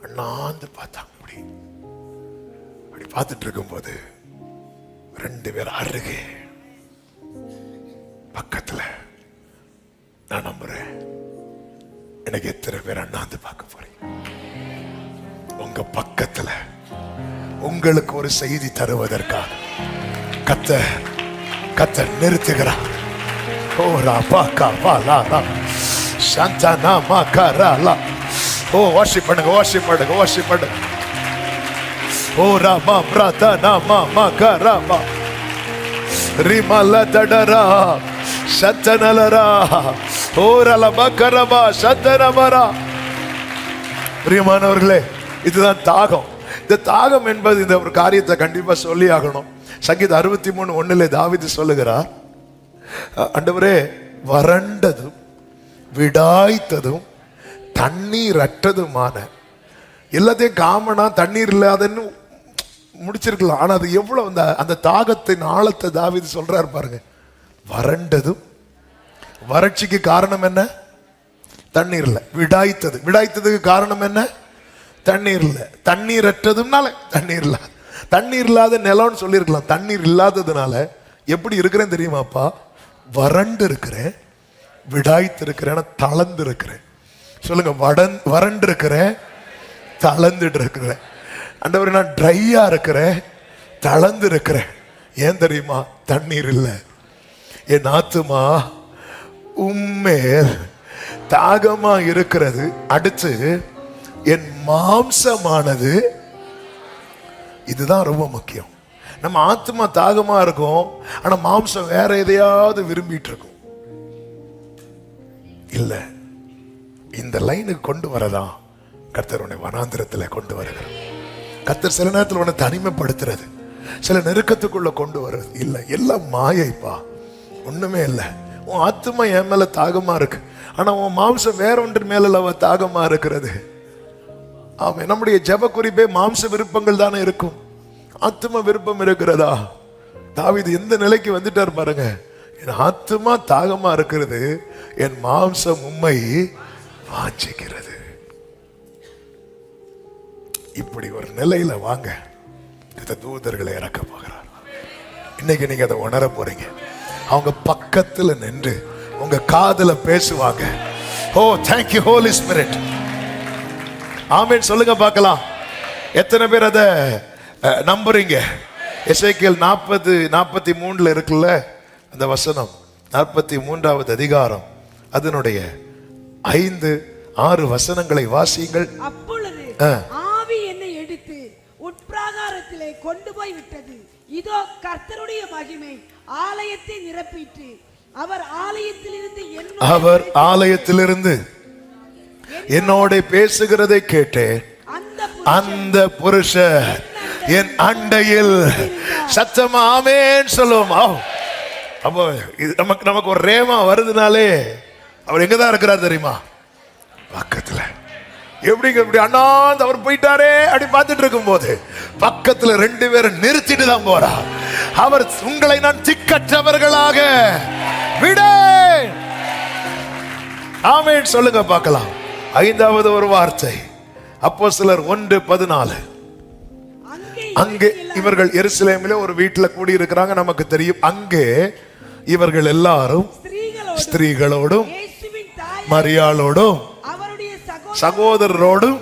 அண்ணாந்து பார்த்தாங்க. அப்படி பார்த்துட்டு இருக்கும் போது 2 பேர் அருகே பக்கத்துல. நான் நம்புறேன், எனக்கு எத்தனை பேர் அண்ணாந்து பார்க்க போறீங்க? உங்க பக்கத்துல உங்களுக்கு ஒரு செய்தி தருவதற்காக கர்த்தர் நிறுத்துகிறார். ஓ ராபா காபா லா லா சந்தனா மகரா லா. ஓ வாஷிப் பண்ணுங்க, வாஷிப் பண்ணுங்க, வாஷிப் பண்ணுங்க. ஓ ராமா பிரதா நாமா மகரா ரிமல தடரா சத்தனலரா ஓரல மகரபா சத்தனமரா. பிரியமானவர்களே, இதுதான் தாகம். இந்த தாகம் என்பது இந்த ஒரு காரியத்தை கண்டிப்பா சொல்லி ஆகணும். சங்கீதம் 63:1 தாவீது சொல்லுகிறார், ஆண்டவரே வறண்டதும் விடாய்த்ததும் தண்ணீர் அற்றதுமான, எல்லாத்தையும் காமனா தண்ணீர் இல்லாதன்னு முடிச்சிருக்கலாம். ஆனா அது எவ்வளவு அந்த தாகத்தின் ஆழத்தை தாவீது சொல்றாரு பாருங்க. வறண்டதும், வறட்சிக்கு காரணம் என்ன? தண்ணீர் இல்லை. விடாய்த்ததுக்கு காரணம் என்ன? தண்ணீர் இல்லை. தண்ணீர் அற்றதுனால தண்ணீர் இல்லாத, தண்ணீர் இல்லாத நிலம்னு சொல்லியிருக்கலாம். தண்ணீர் இல்லாததுனால எப்படி இருக்கிறேன் தெரியுமாப்பா? வறண்டு இருக்கிறேன், விடாய்த்து இருக்கிறேன், தளர்ந்து இருக்கிறேன். சொல்லுங்க, வறண்டு இருக்கிறேன், தளர்ந்துட்டு இருக்கிறேன். ஆண்டவரே நான் ட்ரையா இருக்கிறேன், தளர்ந்து இருக்கிறேன். ஏன் தெரியுமா? தண்ணீர் இல்லை. என் ஆத்துமா உம்மேல் தாகமா இருக்கிறது. அடுத்து என் மாம்சமானது, இதுதான் ரொம்ப முக்கியம். நம்ம ஆத்துமா தாகமா இருக்கும், ஆனா மாம்சம் வேற எதையாவது விரும்பிட்டு இருக்கும். இல்ல, இந்த லைனுக்கு கொண்டு வரதான் கர்த்தர் உன்னை வனாந்திரத்தில் கொண்டு வருகிறார். கர்த்தர் சில நேரத்தில் உன்னை தனிமைப்படுத்துறது, சில நெருக்கத்துக்குள்ள கொண்டு வர்றது. இல்ல, எல்லாம் மாயைப்பா, ஒண்ணுமே இல்லை. உன் ஆத்துமா என் மேல தாகமா இருக்கு, ஆனா உன் மாம்சம் வேற ஒன்று மேல தாகமா இருக்கிறது. ஆமா, நம்முடைய ஜெப குறிப்பே மாம்ச விருப்பங்கள் தானே இருக்கும். ஆத்தும விருப்பம் இருக்கிறதா? தாவீது எந்த நிலைக்கு வந்துட்டார் பாருங்க. என் ஆத்துமா தாகமா இருக்கிறது, என் மாம்சம் உம்மை வாஞ்சிக்கிறது. இப்படி ஒரு நிலையில வாங்க, இந்த தூதர்களை இறக்க போகிறார். இன்னைக்கு நீங்க அதை உணர போறீங்க. அவங்க பக்கத்துல நின்று உங்க காதுல பேசுவாங்க. ஓ thank you Holy Spirit. ஆமென் சொல்லுங்க பார்க்கலாம். எத்தனை பேர் அதை நம்புறீங்க? எசேக்கியேல் 40:43 இருக்குல்ல அந்த வசனம், 43வது அதிகாரம், அதனுடைய 5-6 வசனங்களை வாசியுங்கள். அப்பொழுது ஆவி என்னை எடுத்து உட்பிராகாரத்திலே கொண்டு போய் விட்டது. இதோ கர்த்தருடைய மகிமை ஆலயத்தை நிரப்பிற்று. அவர் ஆலயத்திலிருந்து என்னோட பேசுகிறதை கேட்டேன். அந்த புருஷர் என் அண்டையில் சத்தமா ஆமென் சொல்லுவோம். அப்போ நமக்கு ஒரு ரேமா வருதுனாலே அவர் எங்கதான் இருக்கிறார் தெரியுமா? பக்கத்துல. எப்படிங்க இப்படி அண்ணாந்து அவர் போயிட்டாரே அப்படி பார்த்துட்டு இருக்கும் போது பக்கத்துல 2 பேரும் நிறுத்திட்டு தான் போறார். அவர் உங்களை நான் திக்கற்றவர்களாக விடேன். ஆமென் சொல்லுங்க பார்க்கலாம். 5வது ஒரு வார்த்தை, அப்போஸ்தலர் 1:14. அங்கே இவர்கள் எருசலேமிலே ஒரு வீட்டில் கூடி இருக்கிறாங்க, நமக்கு தெரியும். அங்கே இவர்கள் எல்லாரும் ஸ்திரீகளோடும் மரியாளோடும் சகோதரரோடும்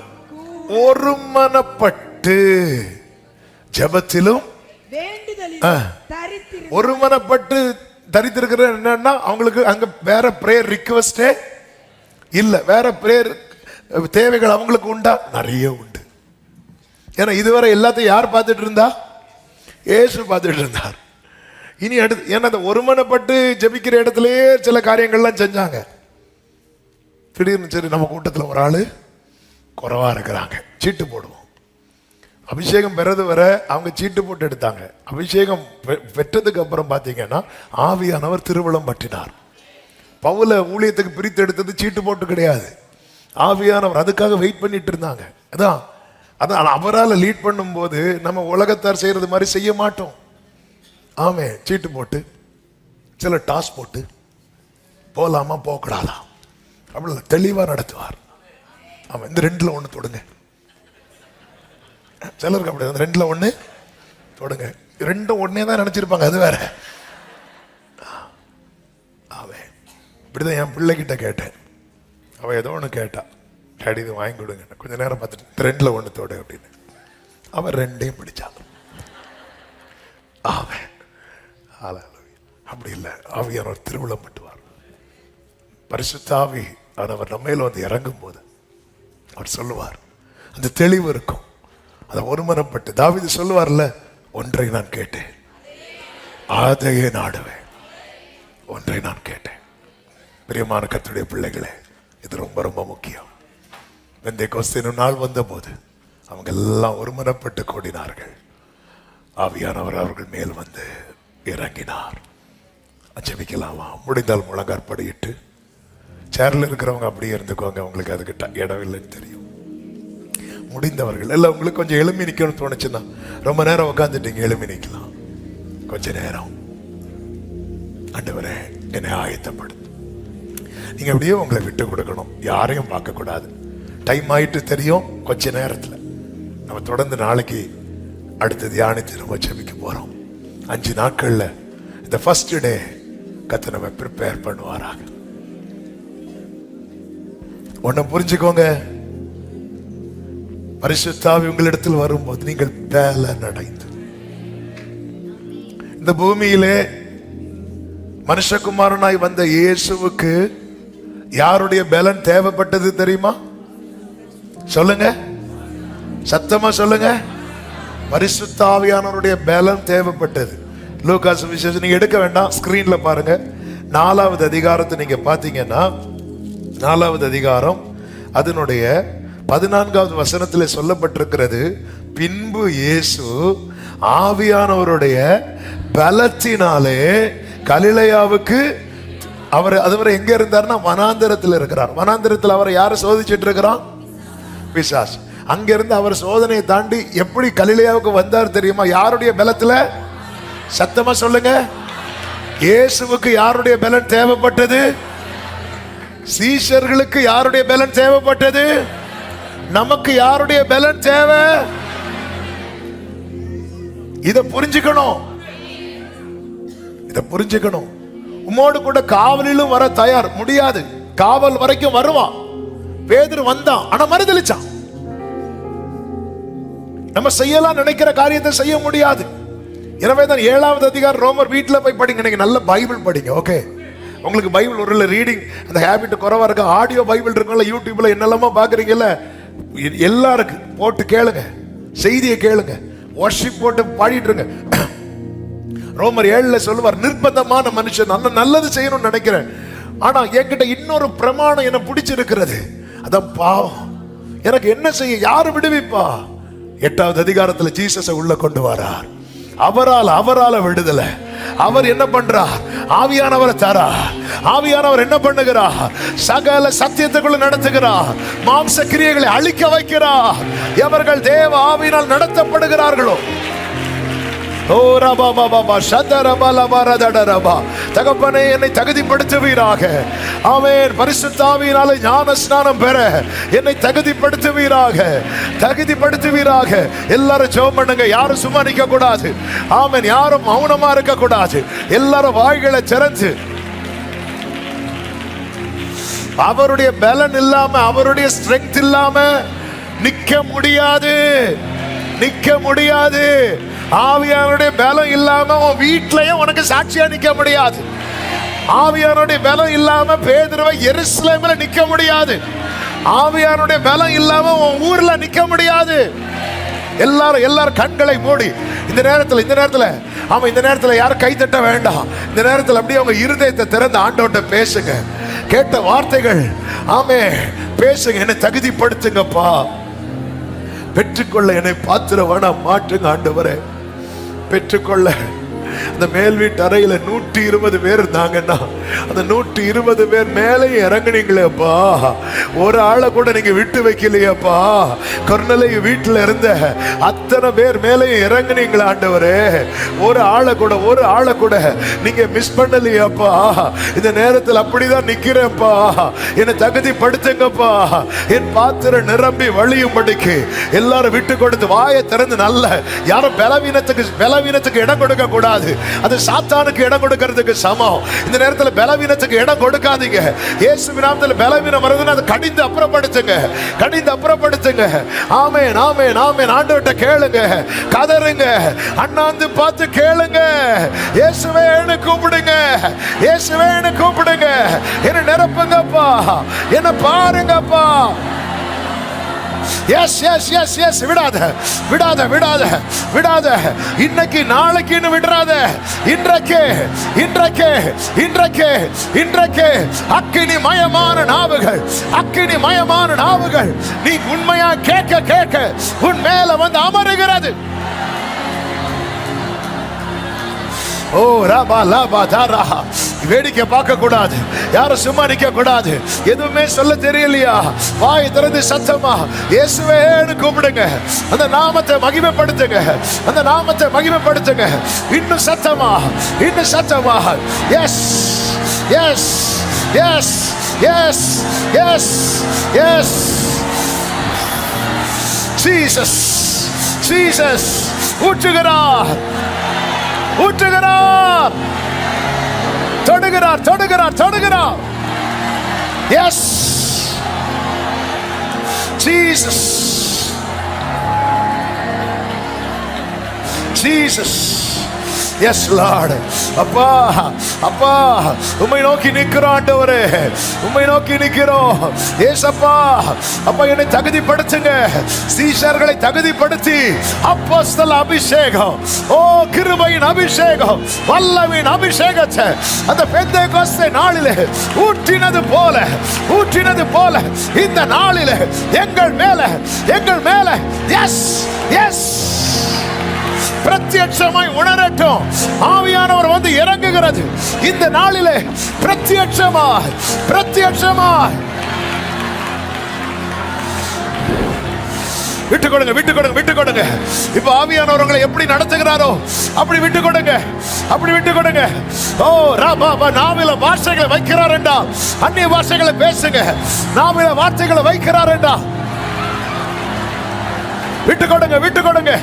ஒருமனப்பட்டு ஜெபத்திலும் ஒருமனப்பட்டு தரித்திருக்கிற என்னன்னா, அவங்களுக்கு அங்க வேற பிரேயர் ரிக்வெஸ்டே இல்ல. வேற பிரேயர் தேவைகள் அவங்களுக்கு உண்டா? நிறைய உண்டு. ஏன்னா இதுவரை எல்லாத்தையும் யார் பார்த்துட்டு இருந்தா? இயேசு பார்த்துட்டு இருந்தார். இனி அடுத்து, ஏன்னா அந்த ஒருமனப்பட்டு ஜெபிக்கிற இடத்துலயே சில காரியங்கள்லாம் செஞ்சாங்க. திடீர்னு சரி நம்ம கூட்டத்தில் ஒரு ஆளு குறைவா இருக்கிறாங்க, சீட்டு போடுவோம். அபிஷேகம் பெறது வர அவங்க சீட்டு போட்டு எடுத்தாங்க. அபிஷேகம் பெற்றதுக்கு அப்புறம் பார்த்தீங்கன்னா ஆவியானவர் திருவளம் பற்றினார். பவுல ஊழியத்துக்கு பிரித்து எடுத்தது சீட்டு போட்டு கிடையாது, ஆவியானவர். அதுக்காக வெயிட் பண்ணிட்டு இருந்தாங்க. அதான் அவரால் லீட் பண்ணும்போது நம்ம உலகத்தார் செய்யறது மாதிரி செய்ய மாட்டோம். ஆமே, சீட்டு போட்டு சில டாஸ் போட்டு போலாமா போகக்கூடாதா அப்படி தெளிவா நடத்துவார். ஆமா, இந்த 2ல் 1 தொடுங்க. சிலருக்கு அப்படி 2ல் 1 தொடுங்க. 2ம் ஒன்னே தான் நினைச்சிருப்பாங்க, அது வேற. அவன் இப்படிதான் என் பிள்ளைகிட்ட கேட்டேன். அவன் ஏதோ ஒன்று கேட்டா, டாடி இது வாங்கி கொடுங்க. கொஞ்ச நேரம் பார்த்துட்டு 2ல் 1 தொடு அப்படின்னு. அவன் 2ஐயும் பிடிச்சான். அவன் அப்படி இல்லை. ஆவியானவர் திருவுளம் பட்டுவார். பரிசுத்த ஆவி அவர் நம்ம மேல வந்து இறங்கும் போது அவர் சொல்லுவார், அந்த தெளிவு இருக்கும். அதை ஒருமனப்பட்டு தாவீது சொல்லுவார்ல, ஒன்றை நான் கேட்டேன் அதையே நாடுவேன், ஒன்றை நான் கேட்டேன். பிரியமான கர்த்தருடைய பிள்ளைகளே, இது ரொம்ப ரொம்ப முக்கியம். பெந்தேகோஸ்து நாள் வந்த போது அவங்க எல்லாம் ஒருமனப்பட்டு கூடினார்கள். ஆவியானவர் அவர்கள் மேல் வந்து இறங்கினார். ஜெபிக்கலாமா? முடிந்தால் முழங்காற்படியிட்டு சேர்ல இருக்கிறவங்க அப்படியே இருந்துக்குவாங்க. அவங்களுக்கு அதுக்கு இடம் இல்லைன்னு தெரியும். முடிந்தவர்கள் எல்லாம் உங்களுக்கு கொஞ்சம் எழுப்பி நிக்கணும்னு தோணுச்சுன்னா ரொம்ப நேரம் உட்காந்துட்டீங்க, எழுப்பி நிக்கலாம். கொஞ்ச நேரம் ஆண்டவரே என்னை ஆயத்தப்படுத்து. நீங்க அப்படியே உங்களை விட்டு கொடுக்கணும், யாரையும் பார்க்க கூடாது. டைம் ஆயிட்டு தெரியும். கொஞ்ச நேரத்துல நம்ம தொடர்ந்து நாளைக்கு அடுத்த தியானத்தை நம்ம ஜெபிக்க போறோம். 5 நாட்கள்ல இந்த ஃபர்ஸ்ட் டே கர்த்தர் நம்ம ப்ரிப்பேர் பண்ணுவாராக. ஒன்ன புரிஞ்சுக்கோங்க, பரிசுத்த ஆவி உங்களிடத்தில் வரும்போது நீங்கள் பலன் அடைந்து இந்த பூமியிலே மனுஷகுமாரனாய் வந்த இயேசுவுக்கு யாருடைய பலன் தேவைப்பட்டது தெரியுமா? சொல்லுங்க, சத்தமா சொல்லுங்க. பரிசுத்த ஆவியானவருடைய பலன் தேவைப்பட்டது. லூக்கா சுவிசேஷம் நீங்க எடுக்க வேண்டாம், ஸ்கிரீன்ல பாருங்க. 4வது அதிகாரத்தை நீங்க பாத்தீங்கன்னா 4வது அதிகாரம் அதனுடைய 14வது வசனத்தில் சொல்லப்பட்டிருக்கிறது, பின்பு இயேசு ஆவியானவருடைய பலத்தினாலே கலிலேயாவுக்கு அவர் அதுவரை எங்க இருந்தார்னா வனாந்தரத்தில் இருக்கிறார். வனாந்தரத்தில் அவரை யாரை சோதிச்சுட்டு இருக்கிறான்? பிசாசு. அங்கிருந்து அவர் சோதனையை தாண்டி எப்படி கலிலேயாவுக்கு வந்தார் தெரியுமா? யாருடைய பலத்துல? சத்தமா சொல்லுங்க. இயேசுவுக்கு யாருடைய பலன் தேவைப்பட்டது? சீஷர்களுக்கு யாருடைய பலன் தேவைப்பட்டது? நமக்கு யாருடைய பலன் தேவை? இத புரிஞ்சுக்கணும், இத புரிஞ்சுக்கணும். உம்மோடு கூட காவலிலும் வர தயார், முடியாது. காவல் வரைக்கும் வருவான். பேதுரு வந்தான், ஆனா மறுதலிச்சான். நம்ம செய்யலாம் நினைக்கிற காரியத்தை செய்ய முடியாது. எனவேதான் 7வது அதிகாரம் ரோமர் வீட்டில் போய் படிங்க. நீங்க நல்ல பைபிள் படிங்க. ஓகே, உங்களுக்கு பைபிள் ஒரு ரீடிங் அந்த ஹேபிட் குறைவா இருக்கு. ஆடியோ பைபிள் இருக்குல்ல, யூடியூப்ல என்னெல்லாமோ பாக்குறீங்கல்ல, எல்லாருக்கும் போட்டு கேளுங்க, செய்தியை கேளுங்க, வர்ஷிப் போட்டு பாடிட்டு இருங்க. ரோமர் 7ல சொல்லுவார், நிர்பந்தமான மனுஷன் நல்லது செய்யணும்னு நினைக்கிறேன், ஆனா என்கிட்ட இன்னொரு பிரமாணம் என்ன பிடிச்சிருக்கிறது, அதான் பாவம். எனக்கு என்ன செய்ய, யாரு விடுவிப்பா? 8வது அதிகாரத்துல ஜீசஸை உள்ள கொண்டு வரார். அவரால் விடுதலை. அவர் என்ன பண்றார்? ஆவியானவரை தரார். ஆவியானவர் என்ன பண்ணுகிறார்? சகல சத்தியத்துக்குள்ள நடத்துகிறார். மாம்ச கிரியைகளை அழிக்க வைக்கிறார். எவர்கள் தேவ ஆவியினால் நடத்தப்படுகிறார்களோ. தகப்பனே, என்னை தகுதிப்படுத்துவீராக. ஆமென். பரிசுத்த ஆவியினாலே ஞான ஸ்நானம் பெற என்னை தகுதிப்படுத்துவீராக, தகுதிப்படுத்துவீராக. எல்லாரும் ஜெபம் பண்ணுங்க. யாரும் சும்மா நிற்க கூடாது. ஆமென். யாரும் மௌனமா இருக்க கூடாது. எல்லாரும் வாய்களை திறந்து, அவருடைய பலன் இல்லாம, அவருடைய ஸ்ட்ரெங்த் இல்லாம நிக்க முடியாது, நிக்க முடியாது. ஆவியானுடைய பலம் இல்லாம உன் வீட்டிலேயே உனக்கு சாட்சியா நிக்க முடியாது. ஆவியானுடைய பலம் இல்லாம பேதுருவை எருசலேம்ல நிக்க முடியாது. ஆவியானுடைய பலம் இல்லாம உன் ஊர்ல நிக்க முடியாது. எல்லாரும் கண்களை மூடி இந்த நேரத்துல ஆமா, இந்த நேரத்துல யாரும் கை தட்ட வேண்டாம். இந்த நேரத்துல அப்படியே அவங்க இருதயத்தை திறந்து ஆண்டவர்கிட்ட பேசுங்க. கேட்ட வார்த்தைகள் ஆமே பேசுங்க. என்னை தகுதிப்படுத்துங்கப்பா, பெற்றுக்கொள்ள என்னை பாத்திரவானா மாற்றுங்க ஆண்டவரே. பெற்றுக்கொள்ள அந்த மேல் வீட்டு அறையில 120 பேர் இருந்தாங்கன்னா அந்த 120 பேர் மேலே இறங்குனீங்களேப்பா. ஒரு ஆளை கூட நீங்க விட்டு வைக்கலையப்பா. கொர்நேலிய வீட்டுல இருந்த அத்தனை பேர் மேலே இறங்குனீங்களா ஆண்டவரே. ஒரு ஆளை கூட நீங்க மிஸ் பண்ணலையாப்பா. இந்த நேரத்தில் அப்படிதான் நிக்கிறேன்ப்பா. என்னை தகுதிப்படுத்துங்கப்பா. என் பாத்திரம் நிரம்பி வழியும்படிக்கு எல்லாரும் விட்டு கொடுத்து வாயை திறந்து, நல்ல யாரும் பலவீனத்துக்கு இடம் கொடுக்க கூடாது. அது சாத்தானுக்கு இடம் கொடுக்கிறதுக்கு சமம். இந்த நேரத்தில் பலவீனத்துக்கு இடம் கொடுக்காதீங்க. இயேசுவின் நாமத்தில் பலவீனம் வருதுன்னா அதை கடிந்து அப்புறப்படுத்துங்க, கடிந்து அப்புறப்படுத்துங்க. ஆமென், ஆமென், ஆமென். ஆண்டவர்கிட்ட கேளுங்க, கதறுங்க, அண்ணாந்து பார்த்து கேளுங்க. இயேசுவேன்னு கூப்பிடுங்க, இயேசுவேன்னு கூப்பிடுங்க. என்ன நிரப்புங்கப்பா, என்ன பாருங்கப்பா. Yes yes yes yes. விடாத விடாத விடாத விடாத. இன்னைக்கு நாளைக்குன்னு விடாத. இன்றைக்கு இன்றைக்கு இன்றைக்கு இன்றைக்கு அக்கினி மயமான நாவுகள், அக்கினி மயமான நாவுகள் நீ உண்மையா கேட்க கேட்க உன் மேல வந்து அமருகிறது. ஓ ராபா லாபா தாரா. வேடிக்கை பார்க்க கூடாது, யாரும் சும்மா நிக்க கூடாது. எதுவுமே சொல்ல தெரியலையா, வாய் திறந்து சத்தமா இயேசுவேன்னு கூப்பிடுங்க. அந்த நாமத்தை மகிமைப்படுத்துங்க, அந்த நாமத்தை மகிமைப்படுத்துங்க. இன்னும் சத்தமா, இன்னும் சத்தமா. Yes yes yes yes yes yes. Jesus Jesus ஊற்றுகிறார், ஊற்றுகிறார், தொடுகிறார், தொடுகிறார், தொடுகிறார். Yes Jesus Jesus. Yes Lord. அப்பா அப்பா உம்மை நோக்கி நிற்கிறோம் ஆண்டவரே, உம்மை நோக்கி நிற்கிறோம் ஏசப்பா. அப்பா என்னை தகுதிப்படுத்துங்க, சீஷர்களை தகுதிப்படுத்தி அப்போஸ்தல அபிஷேகம், ஓ கிருபையின் அபிஷேகம், வல்லமையின் அபிஷேகத்தை அந்த பெந்தேகோஸ்தே நாளிலே ஊற்றினது போல, ஊற்றினது போல இந்த நாளிலே எங்கள் மேல, எங்கள் மேல எஸ் எஸ் பிரத்யட்சமாய் உணரட்டும். ஆவியானவர் வந்து இறங்குகிறது இந்த நாளிலே. பிரத்யட்சமாய், பிரத்யட்சமாய். விட்டு கொடுங்க, விட்டு கொடுங்க, விட்டு கொடுங்க. இப்ப ஆவியானவர்களை எப்படி நடத்துகிறாரோ அப்படி விட்டு கொடுங்க, அப்படி விட்டு கொடுங்க. ஓ ராபா, நாவில வார்த்தைகளை வைக்கிறார் என்றால் அந்நிய வார்த்தைகளை பேசுங்க. நாவில வார்த்தைகளை வைக்கிறார் என்றால் விட்டு கொடுங்க, விட்டு கொடுங்க.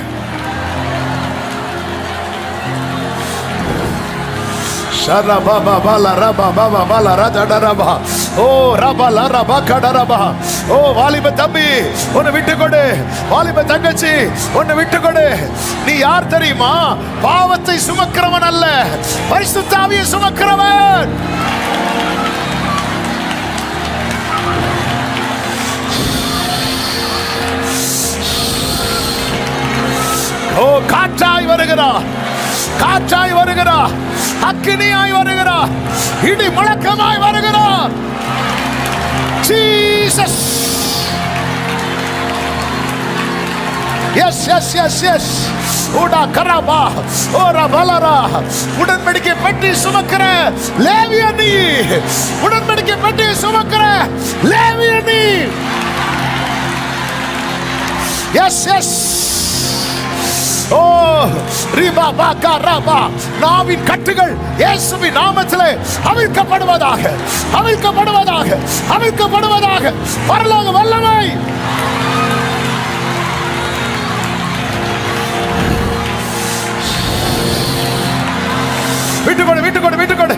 ஓ வாலிப தம்பி ஒன்னு விட்டு கொடு, வாலிப தங்கச்சி ஒன்னு விட்டு கொடு. நீ யார் தெரியுமா? பாவத்தை சுமக்கிறவன் அல்ல, பரிசுத்த ஆவியை சுமக்கிறவன். ஓ காற்றாய் வருகிறார், காற்றாய் வருகிறார், அக்கினியாய் வருகிறார், இடி முழக்கமாய் வருகிறார். Jesus. Yes yes yes yes. ஊடா கராபா ஓரா பலரா. உடன்படிக்கை பெட்டி சுமக்கிற லேவிய நீ, உடன்படிக்கை பெட்டி சுமக்கிற லேவிய நீ. Yes yes. ஓ ரிபா பாகா ரபா. நாவின் கட்டுகள் இயேசுவின் நாமத்திலே அவிழ்க்கப்படுவதாக, அவிழ்க்கப்படுவதாக, அவிழ்க்கப்படுவதாக. பரலோக வல்லமை. விட்டுக்கொடு, விட்டுக்கொடு, விட்டுக்கொடு.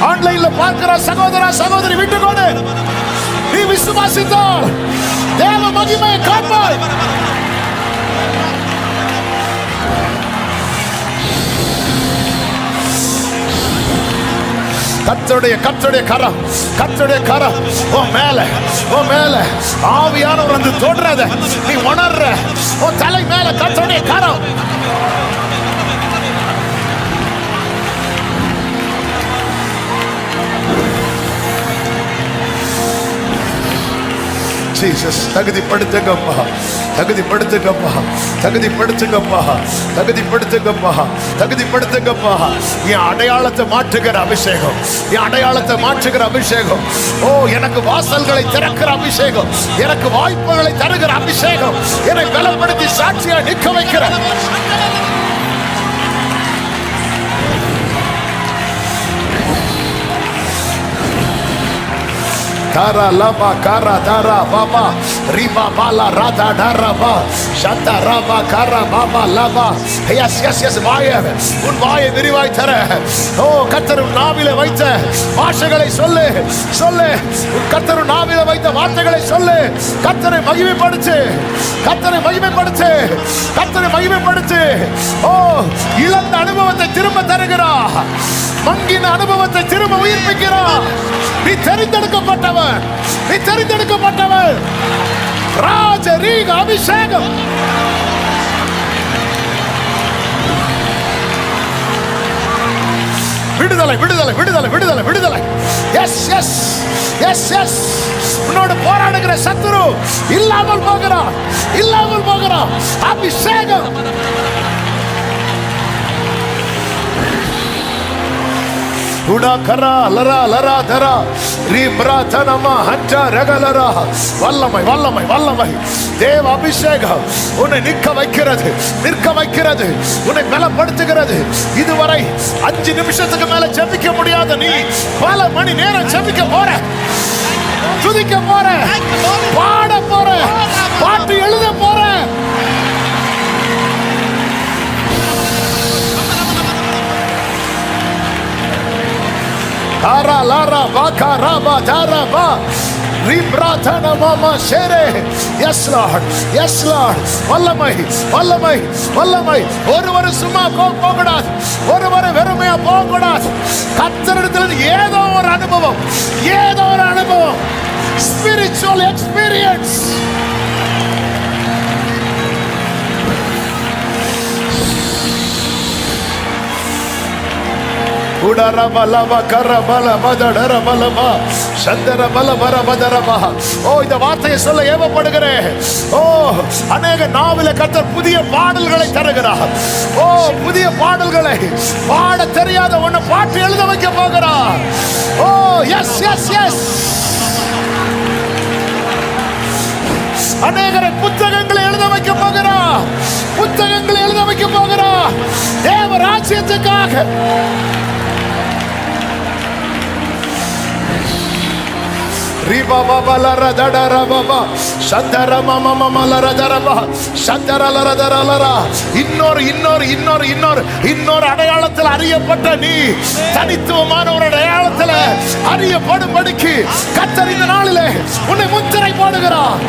ஆன்லைன்ல பார்க்கிற சகோதரா சகோதரி விட்டுக்கொடு. நீ விசுவாசித்தால் தேவ மகிமையை காண்பாய். கர்த்தருடைய கர்த்தருடைய கரம், கர்த்தருடைய கரம் உன் மேல, உன் மேல ஆவியானவர் வந்து தொடுறத நீ உணர்ற. உன் தலை மேல கர்த்தருடைய கரம். ஜீசஸ். தகுதிப்படுத்துங்கப்பா, தகுதிப்படுத்துங்கப்பா, தகுதிப்படுத்துங்கப்பா, தகுதிப்படுத்துங்கப்பா, தகுதிப்படுத்துங்கப்பா. என் அடையாளத்தை மாற்றுகிற அபிஷேகம், என் அடையாளத்தை மாற்றுகிற அபிஷேகம். ஓ எனக்கு வாசல்களை திறக்கிற அபிஷேகம், எனக்கு வாய்ப்புகளை தருகிற அபிஷேகம், என்னை பலப்படுத்தி சாட்சியா நிற்க வைக்கிற. tara lava kara dara baba riba bala rada dara ba shata raba kara baba lava. Yes, yes, yes. உன் வாயை விரிவாய் தர. ஓ கர்த்தர் நாவிலே வைத்த வார்த்தைகளை சொல்லு, சொல்லு. கர்த்தர் நாவிலே வைத்த வார்த்தைகளை சொல்லு. கர்த்தரை மகிமைப்படுத்து, கர்த்தரை மகிமைப்படுத்து, கர்த்தரை மகிமைப்படுத்து. ஓ இழந்த அனுபவத்தை திரும்ப தருகிறார், மங்கின அனுபவத்தை திரும்ப உயிர்ப்பிக்கிறார். நீ தெரிந்தெடுக்கப்பட்டவன், நீ தெரிந்தெடுக்கப்பட்டவன். ராஜரீக அபிஷேகம். விடுதலை, விடுதலை, விடுதலை, விடுதலை, விடுதலை. Yes, yes, yes, yes. உன்னோடு போராடுகிற சத்துரு இல்லாமல் போகிறான், இல்லாமல் போகிறான். அபிஷேகம். வல்லமை, வல்லமை, வல்லமை. தேவ அபிஷேகம் உன்னை நிற்க வைக்கிறது, நிற்க வைக்கிறது, உன்னை பலப்படுத்துகிறது. இதுவரை 5 நிமிஷத்துக்கு மேல ஜெபிக்க முடியாத நீ பல மணி நேரம் ஜெபிக்க போற, துதிக்க போற, பாட போற, பாட்டு எழுத போற. Ara lara baka raba daraba ribratana mama shere. Yes Lord, yes Lord. வல்லமை, வல்லமை, வல்லமை. ஒருவரு சும்மா போகக்கூடாது, ஒருவரு வெறுமையா போகக்கூடாது. கர்த்தரிடத்தில் ஏதோ ஒரு அனுபவம், ஏதோ ஒரு அனுபவம். Spiritual experience. இந்த வார்த்தையை சொல்ல ஏவப்படுகிறேன். ஓ அநேக நாவில கர்த்தர் புதிய பாடல்களை தருகிறார். ஓ புதிய பாடல்களை பாட தெரியாத ஒண்ணு பாட்டு எழுத வைக்க போகிறார். ஓ எஸ், எஸ், எஸ். அநேகரை புத்தகங்களை எழுத வைக்க போகிறார், புத்தகங்களை எழுத வைக்க போகிறார் தேவ ராஜ்யத்துக்காக. Riba baba la radara baba shandara mama mama la radara ba shandara la radara la. இன்னொரு அடையாளத்தில் அறியப்பட்ட நீ தனித்துவமான ஒரு அடையாளத்தில் அறியப்படும்படிக்கு கர்த்தர் இந்த நாளிலே உன்னை முத்திரை போடுகிறார்.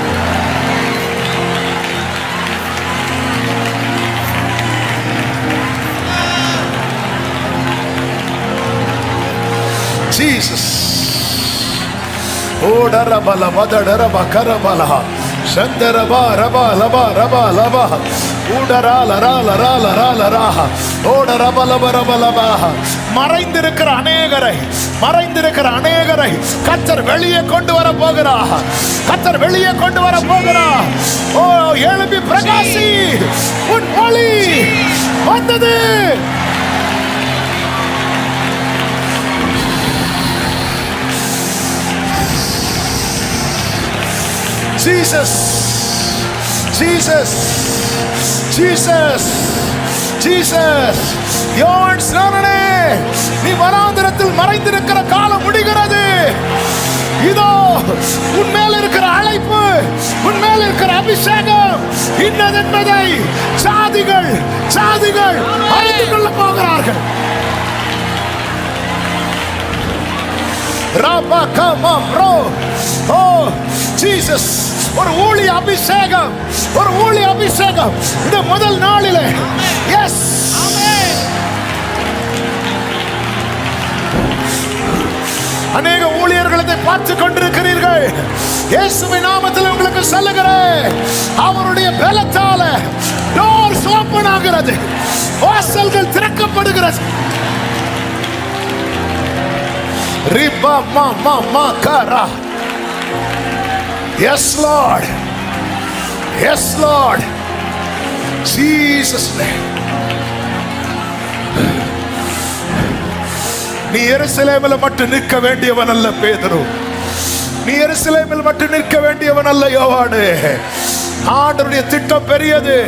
Jesus. Oh darabala madaraba karabala shandaraba raba laba raba laba udara lara lara lara lara odaraba laba raba laba. மறைந்திருக்கிற அநேகரை கர்த்தர் வெளியே கொண்டு வர போகிறார், கர்த்தர் வெளியே கொண்டு வர போகிறார். ஓ எழும்பி பிரகாசி, உன் ஒளி வந்தது. Jesus, Jesus, Jesus, Jesus. யோவான் ஸ்நானனே, நீ வனாந்திரத்தில் மறைந்திருக்கிற காலம் முடிகிறது. இதோ உன்மேல் இருக்கிற அழைப்பு, உன்மேல் இருக்கிற அபிஷேகம் இன்னதென்பதை சாதிகள் அறிந்து கொள்ள போகிறார்கள். ராபா கமா ப்ரோ. Oh Jesus. ஒரு ஊழிய அபிஷேகம், ஒரு ஊழிய அபிஷேகம் இந்த முதல் நாளிலே. எஸ், அநேக ஊழியர்களை பார்த்து கொண்டிருக்கிறீர்கள். இயேசுவின் நாமத்தில் உங்களுக்கு சொல்லுகிறேன், அவருடைய பலத்தால டோர்ஸ் ஓபன் ஆகிறது, வாசல்கள் திறக்கப்படுகிறது. ரிபா மா மா மா கரா. Yes Lord, yes Lord, Jesus name. நீ எருசலேமில் மட்டும் நிற்க வேண்டியவன் அல்ல பேதுரு, நீ எருசலேமில் மட்டும் நிற்க வேண்டியவன் அல்ல யோவானே. ஆண்டவருடைய திட்டம் பெரியது.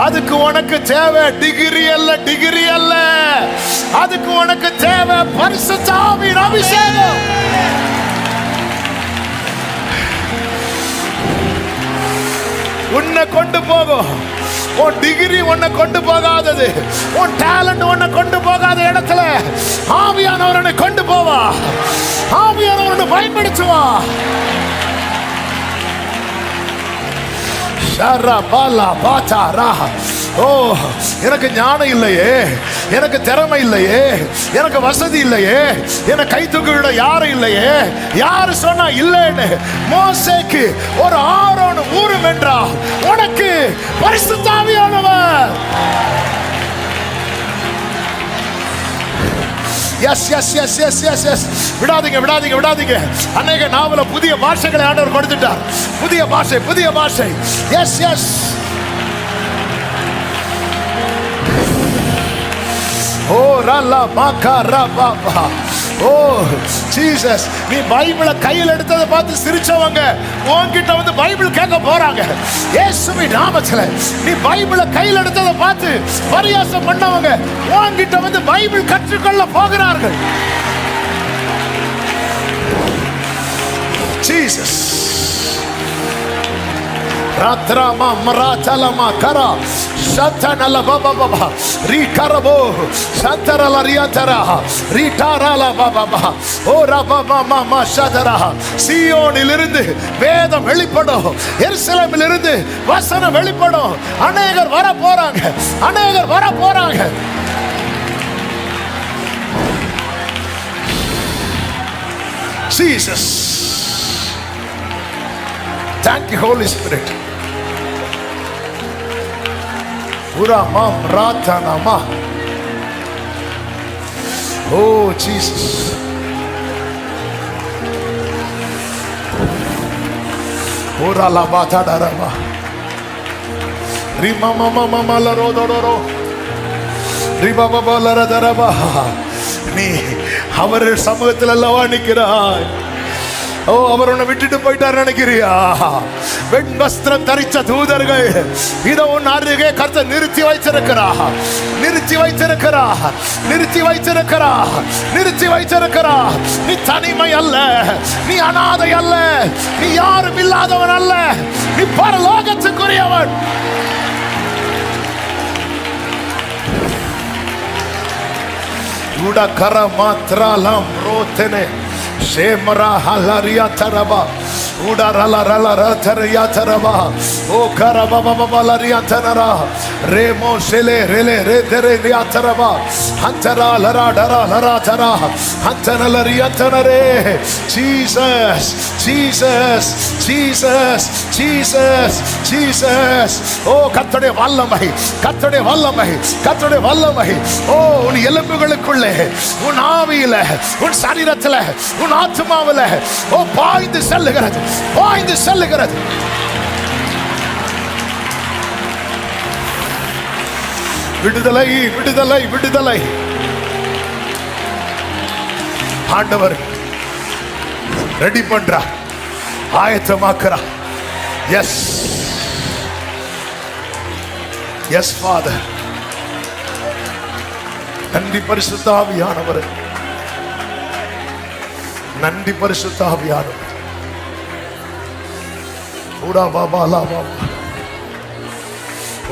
அதுக்கு உனக்கு தேவை டிகிரி அல்ல, அதுக்கு உனக்கு தேவை பரிசுத்த ஆவியின் அபிஷேகம். உன்னை கொண்டு போகும். உன் டிகிரி உன்னை கொண்டு போகாதது, உன் டேலண்ட் உன்னை கொண்டு போகாத இடத்துல ஆவியானவரை கொண்டு போவா. ஆவியானவரை பயன்படுத்துவா. ஓ, எனக்கு ஞானம் இல்லையே, எனக்கு திறமை இல்லையே, எனக்கு வசதி இல்லையே, எனக்கு கை தூக்கி விட யாரும் இல்லையே, யாரு சொன்னா இல்லைன்னு மோசேக்கு ஒரு ஆரோன் ஊரும் என்றா, உனக்கு பரிசுத்த ஆவியானவர். Yes yes yes yes yes yes விடாதீங்க விடாதீங்க விடாதீங்க. அநேக நாவல புதிய பாஷைகளை ஆண்டவர் கொடுத்துட்டார். புதிய பாஷை, புதிய பாஷை. Yes yes. ஓ ரல்லா பாக்கா ரபா. ஓ ஜீசஸ், நீ பைபிளை கையில் எடுத்ததை பார்த்து சிரிச்சவங்க உன்கிட்ட வந்து பைபிள் கேட்க போறாங்க. இயேசுவின் நாமத்திலே நீ பைபிளை கையில் எடுத்ததை பார்த்து பரியாசம் பண்ணவங்க உன்கிட்ட வந்து பைபிள் கற்றுக்கொள்ள போகிறார்கள். ஜீசஸ். ராத்ராமா மராச்சலமா கரா சத்தனல பாபா பாபா ரீ கரபோ சத்தரல ரியாதரா ரீ டாரல பாபா பாபா ஓ ரபா மாமா மா சதரா. சீயோனிலிருந்து வேதம் வெளிப்படும், எருசலேமிலிருந்து வசனம் வெளிப்படும். அநேகர் வர போறாங்க, அநேகர் வர போறாங்க. Jesus. Thank you, Holy Spirit. Urama Ratanama. Oh, Jesus. Ora la bata daraba. Rima mama mama la rodoro. Riba baba la daraba. நீ அவர் சமூகத்தில் அல்லவா நிற்கிறாய். ஓ, அவர் உன்னை விட்டுட்டு போயிட்டார் நினைக்கிறியா? வெண் வஸ்திரம் தரித்த தூதர்கள் இதோ உன் அருகே கர்த்தர் நிறுத்தி வைத்திருக்கிறா, நிறுத்தி வைத்திருக்கிறா, நிறுத்தி வைத்திருக்கிறா, நிறுத்தி வைத்திருக்கிறா. நீ தனிமை அல்ல, நீ அனாதை அல்ல, நீ யாரும் இல்லாதவன் அல்ல, நீ பரலோகத்துக்குரியவன். உடகர மாத்ராலம் ரோத்தனே Shemara halaria taraba, uda rala rala rataria taraba, o karaba baba laria tanara, remo shele rele retere ria taraba, hantara lara dara lara tara, hantana laria tanare. Jesus, Jesus, Jesus, Jesus, Jesus. Oh, கர்த்தருடைய வல்லமை, கர்த்தருடைய வல்லமை, கர்த்தருடைய வல்லமை. ஓ, உன் எலும்புகளுக்குள்ளே, உன் ஆவியில, உன் சரீரத்தில, உன் ஆத்மாவில ஓ பாய்ந்து செல்லுகிறது, பாய்ந்து செல்லுகிறது. விடுதலை, விடுதலை, விடுதலை. ஆண்டவர் ரெடி பண்றா, ஆயத்தமாக்குறா. S S father. நன்றி பரிசுத்த ஆவியானவர், நன்றி பரிசுத்த ஆவியானவர். ஓடா பாபா லா பாபா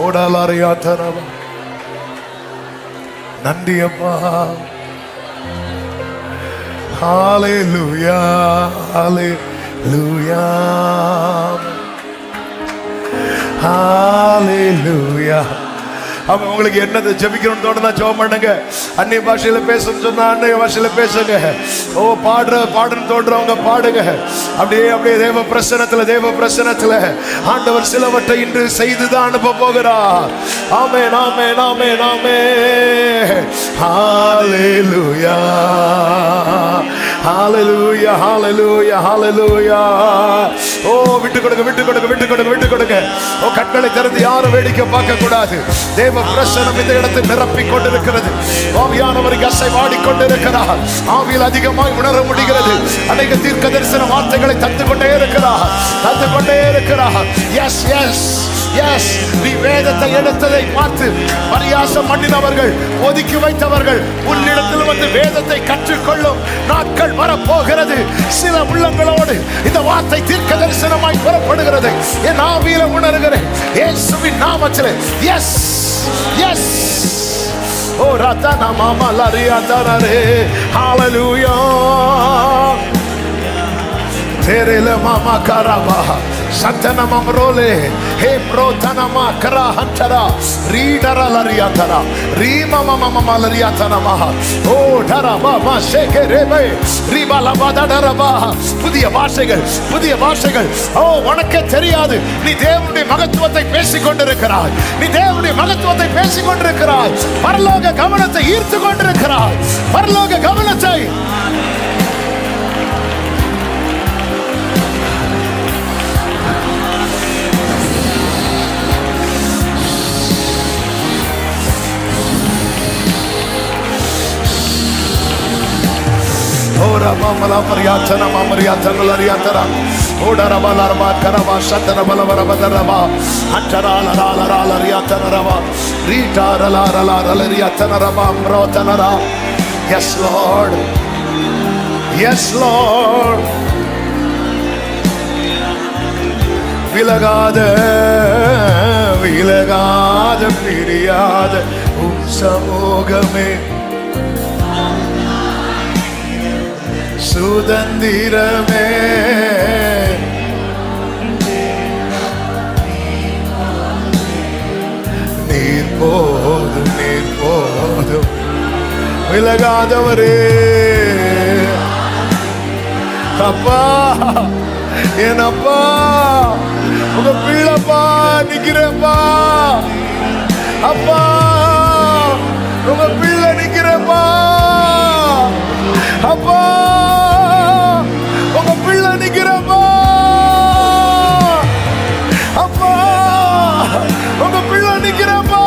ஓடா லாரியா தரவா. நன்றி அப்பா. ஹalleluya, ஹalleluya, ஹalleluya. அவன் உங்களுக்கு என்னது ஜெபிக்கணும்னு தோணுதா ஜெபம் பண்ணுங்க. அந்நிய பாஷையில பேசணும்னு சொன்னா அந்நிய பாஷையில பேசுங்க. ஓ, பாடுன்னு தோன்றவங்க பாடுங்க. அப்படியே அப்படியே தேவ பிரசன்னத்துல, தேவ பிரசன்னத்துல ஆண்டவர் சிலவற்றை இன்று செய்துதான் அனுப்ப போகிறார். ஆமென், ஆமென், ஆமென், ஆமென். ஹalleluya, ஹalleluya, ஹalleluya, ஹalleluya. ஓ, விட்டு கொடுங்க, விட்டு கொடுங்க, விட்டு கொடுங்க, விட்டு கொடுங்க. ஓ, கண்களை திறந்து யாரும் வேடிக்கை பார்க்க கூடாது. தேவ பிரசன்னம் இந்த இடத்தை நிரப்பிக் கொண்டிருக்கிறது. ஆவியானவருக்கு அசைவாடி கொண்டிருக்கிறார். ஆவியில் அதிகமாய் உணர முடிகிறது. அநேக தீர்க்க தரிசன வார்த்தைகளை தந்து கொண்டே இருக்கிறார், தந்து கொண்டே இருக்கிறார். எஸ் எஸ் எஸ், நீ வேதத்தை எடுத்ததை பார்த்து பரியாசம் பண்ணினவர்கள், ஒதுக்கி வைத்தவர்கள் உன்னிடத்தில் வந்து வேதத்தை கற்றுக்கொள்ளும் நாட்கள் வரப்போகிறது. சில உள்ளங்களோடு இந்த வார்த்தை தீர்க்க தரிசனமாய் புறப்படுகிறது. என் ஆவியில உணர்கிறேன் இயேசுவின் நாமத்திலே. S yes. ஓ ரத்தன மாமா லரியா தரரே. ஹalleluya. Terele mama karaba satana mamrole he protana ma kara hantara ridara lariatara rima mama mama lariatana maha o daraba ma shekerebe ribala badadaraba. புதிய பாஷைகள். ஓ உனக்கே தெரியாது, நீ தேவனுடைய மகத்துவத்தை பேசிக் கொண்டிருக்கிறாய். நீ தேவனுடைய மகத்துவத்தை பேசிக் கொண்டிருக்கிறாய். பரலோக கவனத்தை ஈர்த்து கொண்டிருக்கிறாய். பரலோக கவனத்தை. Ora mamala mariatana mamariatana lariatara. Ora rabala raba karaba shatana bala barabadara. Hantara la la lariatana raba. Rita la lariatana raba amrotana ra. Yes Lord. Yes Lord. விலகாத பிரியாத உம் சமூகமே சுதந்திரமே. நீர் போதும் விலகாதவரே. அப்பா, என் அப்பா, உங்க பிள்ளைப்பா நிக்கிறப்பா. அப்பா, உங்க பிள்ளை நிக்கிறப்பா. அப்பா, உங்க பிள்ளை நிக்கிறப்பா. அப்பா, உங்க பிள்ளை நிக்கிறப்பா.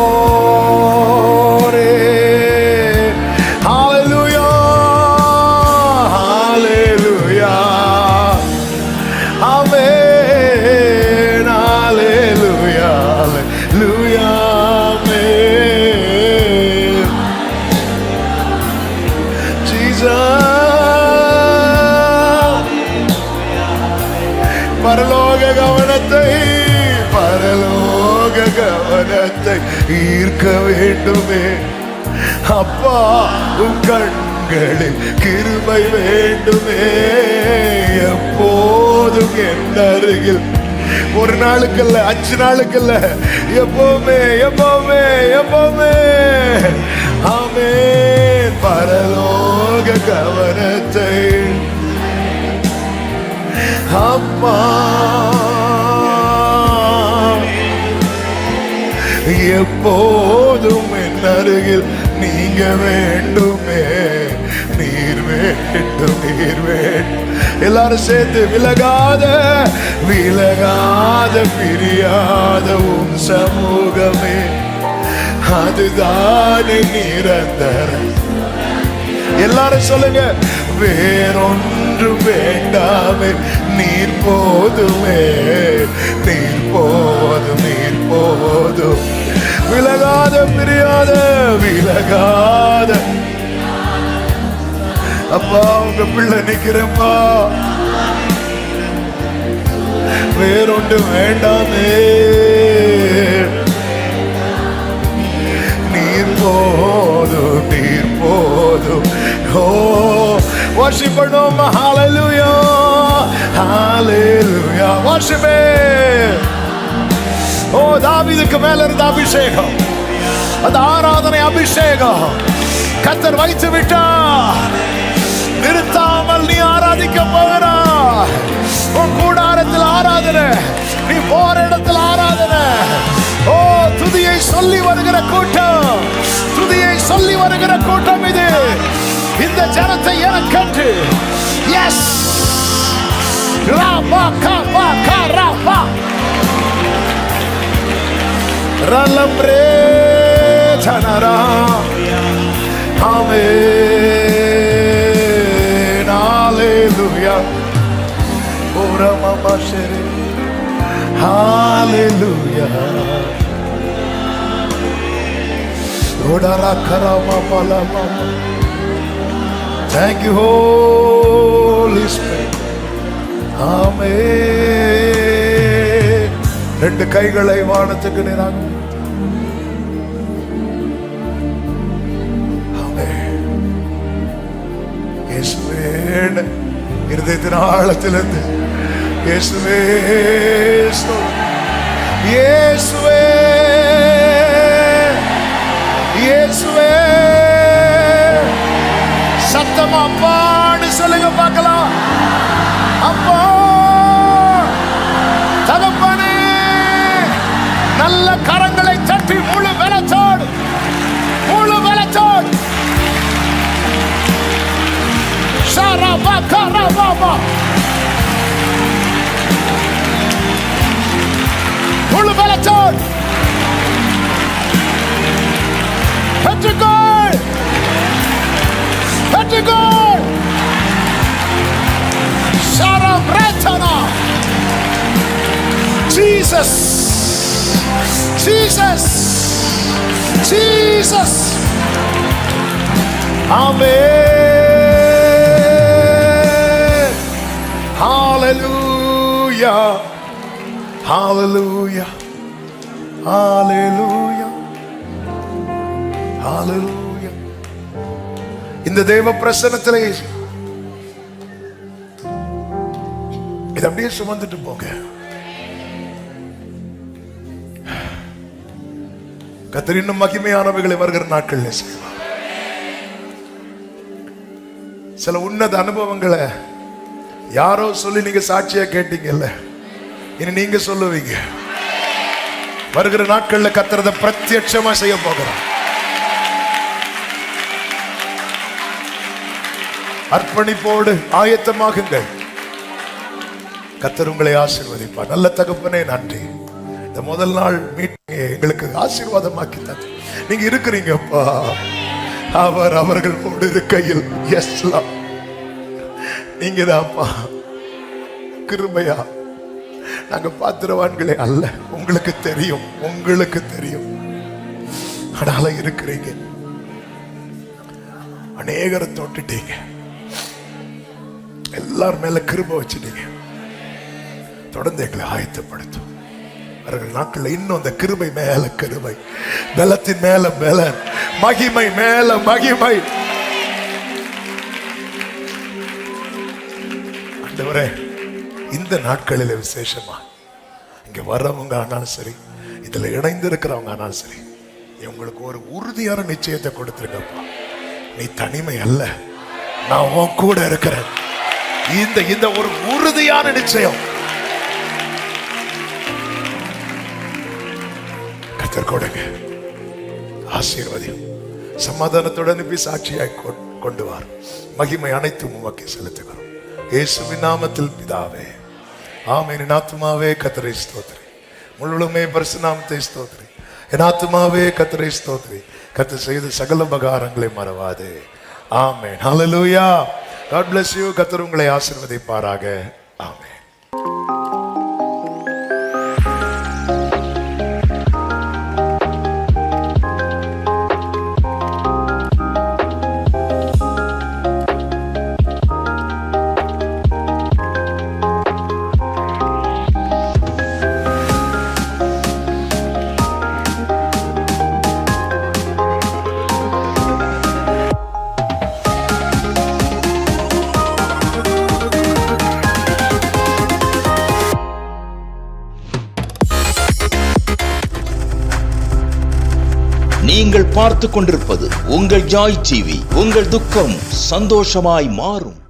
Glory, hallelujah, hallelujah, amen, hallelujah, hallelujah, amen. Jesus, பரலோக கவனத்தை ஈர்க்க வேண்டுமே. அப்பா, உன் கண்களில் கிருபை வேண்டுமே. எப்போதும் என் அருகில், ஒரு நாளுக்கல்ல, 5 நாளுக்கல்ல, எப்பவுமே எப்பவுமே எப்பவுமே. ஆமென். பரலோக கவனத்தை அப்பா எப்போதும் என் அருகில் நீங்க வேண்டுமே. நீர் வேண்டும், நீர் வேண்டும். எல்லாரும் சேர்த்து விலகாத பிரியாத உன் சமூகமே, அதுதான் நிரந்தரம். எல்லாரும் சொல்லுங்க, வேறொன்று வேறொன்றும் வேண்டாமே, நீர் போதுமே, நீர் போதும், நீர் போதும். விலகாத பிரியாத விலகாத அப்பா, உங்க பிள்ளை நிக்கிறப்பா, வேறொன்று வேண்டாமே, நீர் போதும், நீர் போதும். ஓ worship பண்ணும். ஹalleluya, ஹalleluya, worship. ஓ தாவீதுக்கு மேல இருந்த அபிஷேகம், அந்த ஆராதனை அபிஷேகம் கர்த்தர் வைத்து விட்டார். நிறுத்தாமல் நீ ஆராதிக்க போகிறாய். உன் கூடாரத்தில் ஆராதனை, நீ போற இடத்தில் ஆராதனை. ஓ துதியை சொல்லி வருகிற கூட்டம், துதியை சொல்லி வருகிற கூட்டம் இது. இந்த ஜனத்தை எனக்கன்று. எஸ் ராபா காபா காராபா ரலம்ரே ஜனரா. Amen, hallelujah. ஓரா மாமா ஷெரே, ஹalleluya. ஓடாரா கராமா பாலாமா. Thank you, Holy Spirit. Amen. ரெண்டு கைகளை வானத்துக்கு நேராக. இயேசுவே, இருதயத்தின் ஆழத்திலிருந்து இயேசுவே, இயேசுவே, இயேசுவே. சத்தமா அப்பான்னு சொல்லுங்க பார்க்கலாம். அப்பா தகப்பனே, நல்ல கரங்களை தட்டி முழு பலத்தோடு, முழு பலத்தோடு. ஷரபா கரபா, முழு பலத்தோடு பெற்றுக்கொள், பெற்றுக்கொள். Shram Rachana. Jesus, Jesus, Jesus. Amen. Hallelujah, hallelujah, hallelujah, hallelujah. இந்த தேவ பிரசன்னத்திலே இது அப்படியே சுமந்துட்டு போங்க. கர்த்தர் இன்னும் மகிமையானவைகளை வருகிற நாட்கள் செய்வார். சில உன்னத அனுபவங்களை யாரோ சொல்லி நீங்க சாட்சியா கேட்டீங்கல்ல, இனி நீங்க சொல்லுவீங்க. வருகிற நாட்கள்ல கர்த்தர் பிரத்யட்சமா செய்ய போகிறார். அர்ப்பணிப்போடு ஆயத்தமாகுங்கள். கர்த்தர் உங்களை ஆசீர்வதிப்பார். நல்ல தகப்பனே, நன்றி. இந்த முதல் நாள் மீட்டிங் எங்களுக்கு ஆசீர்வாதமாக்கி தந்து நீங்க இருக்கிறீங்கப்பா. அவர்கள் கொண்டு இருக்கையில் எஸ்லாம் நீங்க தான்ப்பா. கிருபையா, நாங்க பாத்திரவான்களே அல்ல, உங்களுக்கு தெரியும், உங்களுக்கு தெரியும். ஆனால இருக்கிறீங்க. அநேகரை தொட்டுட்டீங்க, எல்லார் மேல கிருபை வச்சுட்டீங்க. தொடர்ந்து எங்களை ஆயத்தப்படுத்தும். அவர்கள் நாட்கள் இன்னும் அந்த கிருபை மேல கிருபை, பலத்தின் மேல பலன், மகிமை மேல மகிமை. ஆண்டவரே, இந்த நாட்களில் விசேஷமா இங்க வர்றவங்க ஆனாலும் சரி, இதுல இணைந்திருக்கிறவங்க ஆனாலும் சரி, உங்களுக்கு ஒரு உறுதியான நிச்சயத்தை கொடுத்துருங்கப்பா. நீ தனிமை அல்ல, நான் உன் கூட இருக்கிறேன். இந்த ஒரு உறுதியான நிச்சயம் கர்த்தர் கொடுங்க. ஆசீர்வதியும், சமாதானத்தோடு அனுப்பி சாட்சியாய் கொண்டு வார். மகிமை அனைத்தும் உமக்கு செலுத்துகிறோம் இயேசுவின் நாமத்தில் பிதாவே, ஆமென். என் ஆத்துமாவே கர்த்தரை ஸ்தோத்திரி, முழுமே பரிசுத்த நாமத்தை ஸ்தோத்திரி. என் ஆத்துமாவே கர்த்தரை ஸ்தோத்திரி, கர்த்தர் செய்த சகல உபகாரங்களை மறவாதே. ஆமென். ஹல்லேலூயா. God bless you. கர்த்தர் உங்களை ஆசீர்வதிப்பாராக. ஆமென். நீங்கள் பார்த்துக் கொண்டிருப்பது உங்கள் ஜாய் டிவி. உங்கள் துக்கம் சந்தோஷமாய் மாறும்.